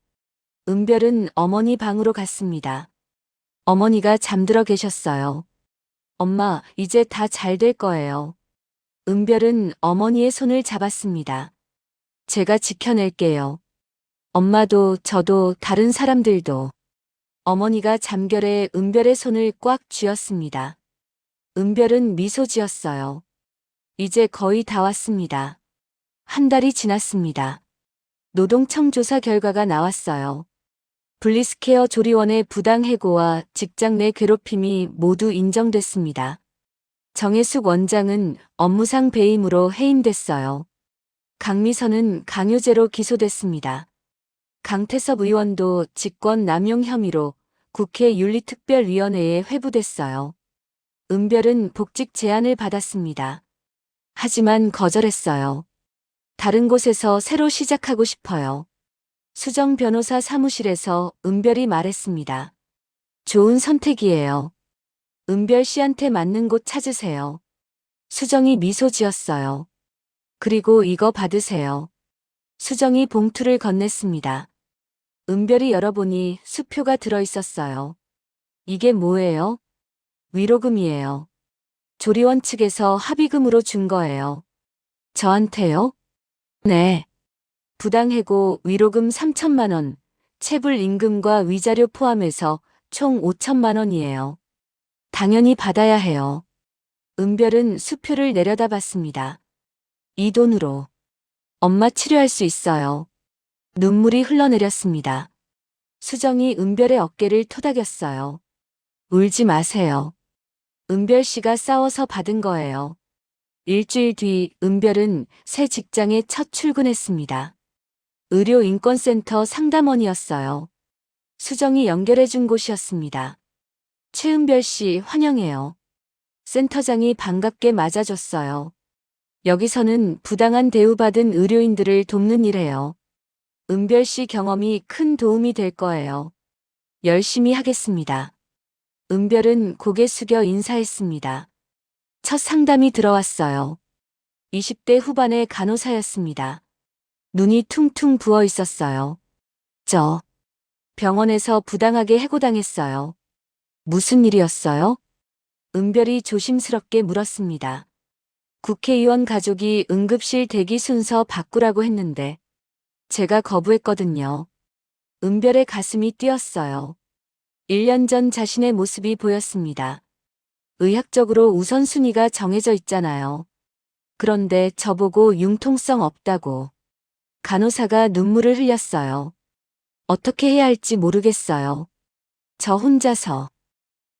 B: 은별은 어머니 방으로 갔습니다. 어머니가 잠들어 계셨어요. 엄마, 이제 다 잘 될 거예요. 은별은 어머니의 손을 잡았습니다. 제가 지켜낼게요. 엄마도 저도 다른 사람들도. 어머니가 잠결에 은별의 손을 꽉 쥐었습니다. 은별은 미소 지었어요. 이제 거의 다 왔습니다. 한 달이 지났습니다. 노동청 조사 결과가 나왔어요. 블리스케어 조리원의 부당 해고와 직장 내 괴롭힘이 모두 인정됐습니다. 정혜숙 원장은 업무상 배임으로 해임됐어요. 강미선은 강요죄로 기소됐습니다. 강태섭 의원도 직권 남용 혐의로 국회 윤리특별위원회에 회부됐어요. 은별은 복직 제안을 받았습니다. 하지만 거절했어요. 다른 곳에서 새로 시작하고 싶어요. 수정 변호사 사무실에서 은별이 말했습니다. 좋은 선택이에요. 은별 씨한테 맞는 곳 찾으세요. 수정이 미소 지었어요. 그리고 이거 받으세요. 수정이 봉투를 건넸습니다. 은별이 열어보니 수표가 들어 있었어요. 이게 뭐예요? 위로금이에요. 조리원 측에서 합의금으로 준 거예요. 저한테요? 네. 부당해고 위로금 3천만 원, 체불 임금과 위자료 포함해서 총 5천만 원이에요. 당연히 받아야 해요. 은별은 수표를 내려다봤습니다. 이 돈으로 엄마 치료할 수 있어요. 눈물이 흘러내렸습니다. 수정이 은별의 어깨를 토닥였어요. 울지 마세요. 은별 씨가 싸워서 받은 거예요. 일주일 뒤 은별은 새 직장에 첫 출근했습니다. 의료인권센터 상담원이었어요. 수정이 연결해준 곳이었습니다. 최은별 씨 환영해요. 센터장이 반갑게 맞아줬어요. 여기서는 부당한 대우받은 의료인들을 돕는 일해요. 은별 씨 경험이 큰 도움이 될 거예요. 열심히 하겠습니다. 은별은 고개 숙여 인사했습니다. 첫 상담이 들어왔어요. 20대 후반의 간호사였습니다. 눈이 퉁퉁 부어 있었어요. 저 병원에서 부당하게 해고당했어요. 무슨 일이었어요? 은별이 조심스럽게 물었습니다. 국회의원 가족이 응급실 대기 순서 바꾸라고 했는데 제가 거부했거든요. 은별의 가슴이 뛰었어요. 1년 전 자신의 모습이 보였습니다. 의학적으로 우선순위가 정해져 있잖아요. 그런데 저보고 융통성 없다고. 간호사가 눈물을 흘렸어요. 어떻게 해야 할지 모르겠어요. 저 혼자서.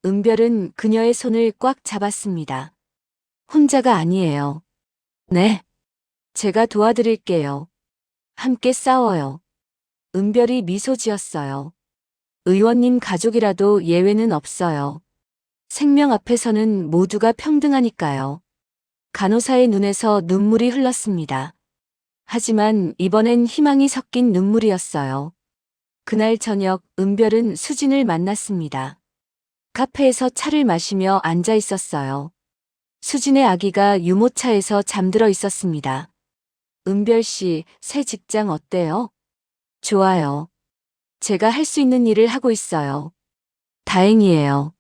B: 은별은 그녀의 손을 꽉 잡았습니다. 혼자가 아니에요. 네. 제가 도와드릴게요. 함께 싸워요. 은별이 미소 지었어요. 의원님 가족이라도 예외는 없어요. 생명 앞에서는 모두가 평등하니까요. 간호사의 눈에서 눈물이 흘렀습니다. 하지만 이번엔 희망이 섞인 눈물이었어요. 그날 저녁 은별은 수진을 만났습니다. 카페에서 차를 마시며 앉아 있었어요. 수진의 아기가 유모차에서 잠들어 있었습니다. 은별 씨, 새 직장 어때요? 좋아요. 제가 할 수 있는 일을 하고 있어요. 다행이에요.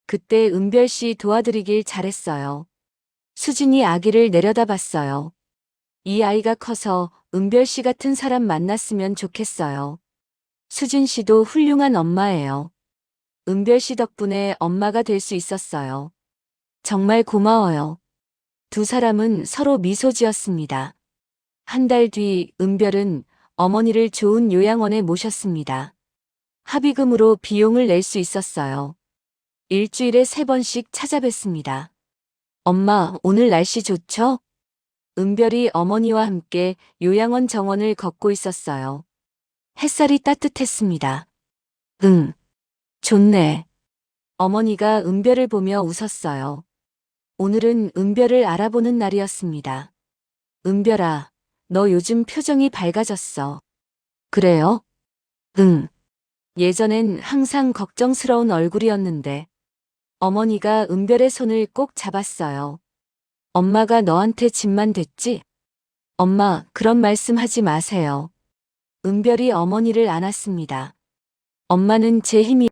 B: 그때 은별 씨 도와드리길 잘했어요. 수진이 아기를 내려다봤어요. 이 아이가 커서 은별 씨 같은 사람 만났으면 좋겠어요. 수진 씨도 훌륭한 엄마예요. 은별 씨 덕분에 엄마가 될 수 있었어요. 정말 고마워요. 두 사람은 서로 미소 지었습니다. 한 달 뒤 은별은 어머니를 좋은 요양원에 모셨습니다. 합의금으로 비용을 낼 수 있었어요. 일주일에 3번씩 찾아뵀습니다. 엄마, 오늘 날씨 좋죠? 은별이 어머니와 함께 요양원 정원을 걷고 있었어요. 햇살이 따뜻했습니다. 응, 좋네. 어머니가 은별을 보며 웃었어요. 오늘은 은별을 알아보는 날이었습니다. 은별아, 너 요즘 표정이 밝아졌어. 그래요? 응. 예전엔 항상 걱정스러운 얼굴이었는데. 어머니가 은별의 손을 꼭 잡았어요. 엄마가 너한테 짐만 됐지? 엄마, 그런 말씀 하지 마세요. 은별이 어머니를 안았습니다. 엄마는 제 힘이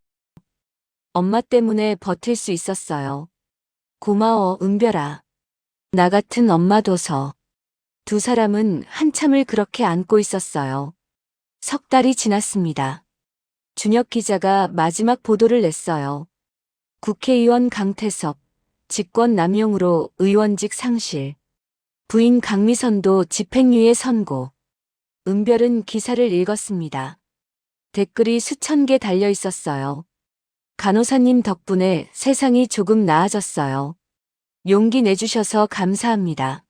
B: 엄마 때문에 버틸 수 있었어요. 고마워, 은별아. 나 같은 엄마 둬서. 두 사람은 한참을 그렇게 안고 있었어요. 석 달이 지났습니다. 준혁 기자가 마지막 보도를 냈어요. 국회의원 강태섭, 직권남용으로 의원직 상실. 부인 강미선도 집행유예 선고. 은별은 기사를 읽었습니다. 댓글이 수천 개 달려 있었어요. 간호사님 덕분에 세상이 조금 나아졌어요. 용기 내주셔서 감사합니다.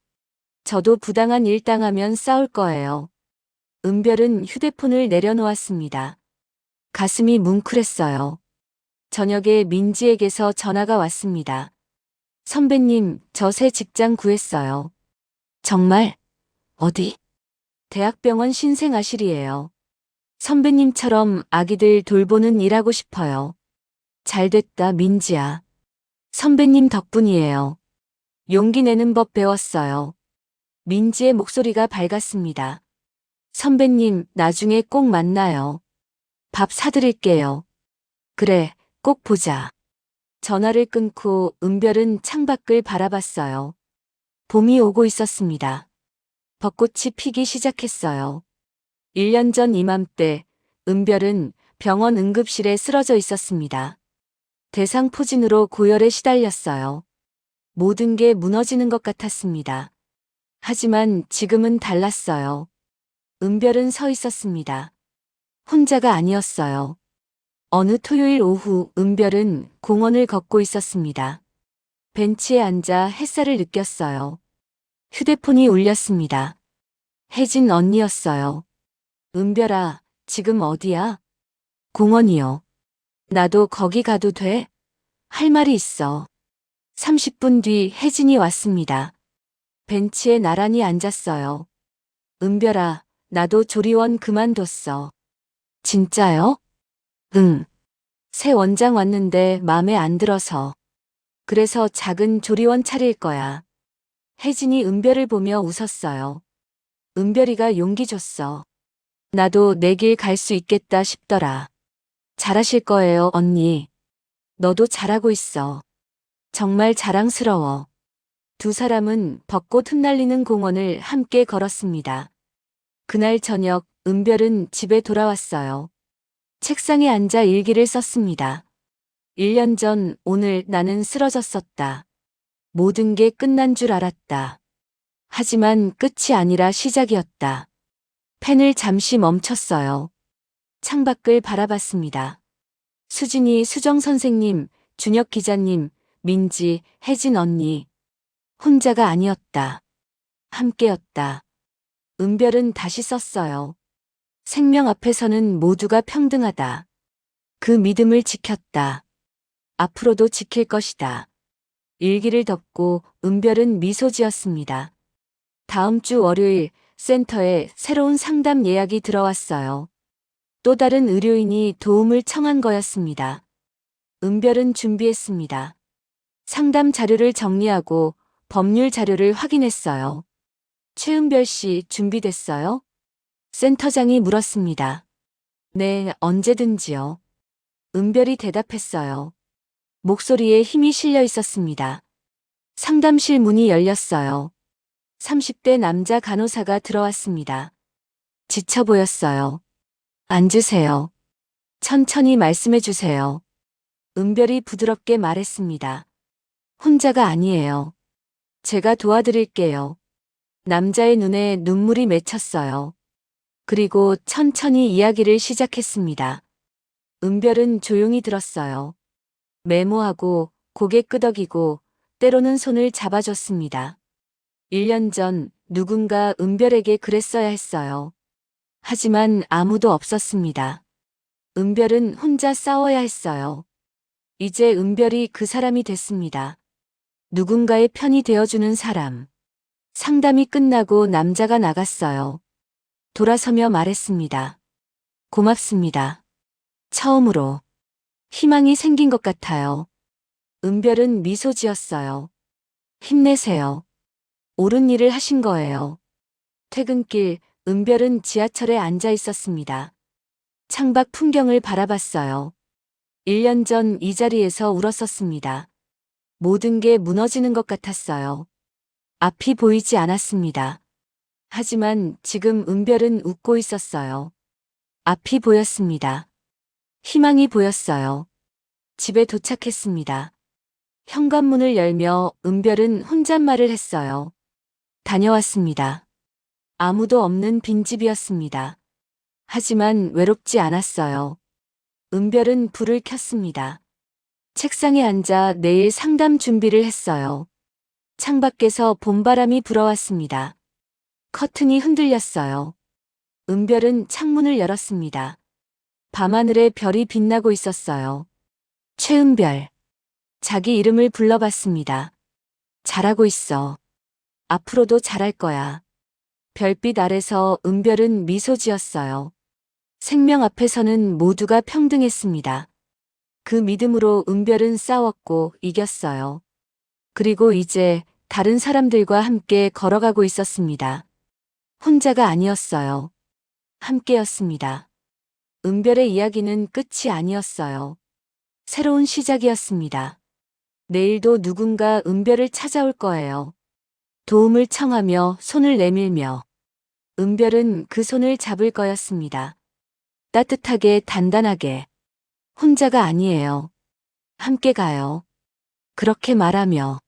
B: 저도 부당한 일 당하면 싸울 거예요. 은별은 휴대폰을 내려놓았습니다. 가슴이 뭉클했어요. 저녁에 민지에게서 전화가 왔습니다. 선배님, 저 새 직장 구했어요. 정말? 어디? 대학병원 신생아실이에요. 선배님처럼 아기들 돌보는 일 하고 싶어요. 잘됐다, 민지야. 선배님 덕분이에요. 용기 내는 법 배웠어요. 민지의 목소리가 밝았습니다. 선배님, 나중에 꼭 만나요. 밥 사드릴게요. 그래, 꼭 보자. 전화를 끊고 은별은 창밖을 바라봤어요. 봄이 오고 있었습니다. 벚꽃이 피기 시작했어요. 1년 전 이맘때 은별은 병원 응급실에 쓰러져 있었습니다. 대상포진으로 고열에 시달렸어요. 모든 게 무너지는 것 같았습니다. 하지만 지금은 달랐어요. 은별은 서 있었습니다. 혼자가 아니었어요. 어느 토요일 오후 은별은 공원을 걷고 있었습니다. 벤치에 앉아 햇살을 느꼈어요. 휴대폰이 울렸습니다. 혜진 언니였어요. 은별아, 지금 어디야? 공원이요. 나도 거기 가도 돼? 할 말이 있어. 30분 뒤 혜진이 왔습니다. 벤치에 나란히 앉았어요. 은별아, 나도 조리원 그만뒀어. 진짜요? 응. 새 원장 왔는데 맘에 안 들어서. 그래서 작은 조리원 차릴 거야. 혜진이 은별을 보며 웃었어요. 은별이가 용기 줬어. 나도 내 길 갈 수 있겠다 싶더라. 잘하실 거예요, 언니. 너도 잘하고 있어. 정말 자랑스러워. 두 사람은 벚꽃 흩날리는 공원을 함께 걸었습니다. 그날 저녁 은별은 집에 돌아왔어요. 책상에 앉아 일기를 썼습니다. 1년 전 오늘 나는 쓰러졌었다. 모든 게 끝난 줄 알았다. 하지만 끝이 아니라 시작이었다. 펜을 잠시 멈췄어요. 창밖을 바라봤습니다. 수진이, 수정 선생님, 준혁 기자님, 민지, 혜진 언니. 혼자가 아니었다. 함께였다. 은별은 다시 썼어요. 생명 앞에서는 모두가 평등하다. 그 믿음을 지켰다. 앞으로도 지킬 것이다. 일기를 덮고 은별은 미소 지었습니다. 다음 주 월요일 센터에 새로운 상담 예약이 들어왔어요. 또 다른 의료인이 도움을 청한 거였습니다. 은별은 준비했습니다. 상담 자료를 정리하고 법률 자료를 확인했어요. 최은별 씨 준비됐어요? 센터장이 물었습니다. 네, 언제든지요. 은별이 대답했어요. 목소리에 힘이 실려 있었습니다. 상담실 문이 열렸어요. 30대 남자 간호사가 들어왔습니다. 지쳐 보였어요. 앉으세요. 천천히 말씀해 주세요. 은별이 부드럽게 말했습니다. 혼자가 아니에요. 제가 도와드릴게요. 남자의 눈에 눈물이 맺혔어요. 그리고 천천히 이야기를 시작했습니다. 은별은 조용히 들었어요. 메모하고 고개 끄덕이고 때로는 손을 잡아줬습니다. 1년 전 누군가 은별에게 그랬어야 했어요. 하지만 아무도 없었습니다. 은별은 혼자 싸워야 했어요. 이제 은별이 그 사람이 됐습니다. 누군가의 편이 되어주는 사람. 상담이 끝나고 남자가 나갔어요. 돌아서며 말했습니다. 고맙습니다. 처음으로 희망이 생긴 것 같아요. 은별은 미소 지었어요. 힘내세요. 옳은 일을 하신 거예요. 퇴근길 은별은 지하철에 앉아 있었습니다. 창밖 풍경을 바라봤어요. 1년 전 이 자리에서 울었었습니다. 모든 게 무너지는 것 같았어요. 앞이 보이지 않았습니다. 하지만 지금 은별은 웃고 있었어요. 앞이 보였습니다. 희망이 보였어요. 집에 도착했습니다. 현관문을 열며 은별은 혼잣말을 했어요. 다녀왔습니다. 아무도 없는 빈집이었습니다. 하지만 외롭지 않았어요. 은별은 불을 켰습니다. 책상에 앉아 내일 상담 준비를 했어요. 창밖에서 봄바람이 불어왔습니다. 커튼이 흔들렸어요. 은별은 창문을 열었습니다. 밤하늘에 별이 빛나고 있었어요. 최은별. 자기 이름을 불러봤습니다. 잘하고 있어. 앞으로도 잘할 거야. 별빛 아래서 은별은 미소 지었어요. 생명 앞에서는 모두가 평등했습니다. 그 믿음으로 은별은 싸웠고 이겼어요. 그리고 이제 다른 사람들과 함께 걸어가고 있었습니다. 혼자가 아니었어요. 함께였습니다. 은별의 이야기는 끝이 아니었어요. 새로운 시작이었습니다. 내일도 누군가 은별을 찾아올 거예요. 도움을 청하며 손을 내밀며 은별은 그 손을 잡을 거였습니다. 따뜻하게 단단하게. 혼자가 아니에요. 함께 가요. 그렇게 말하며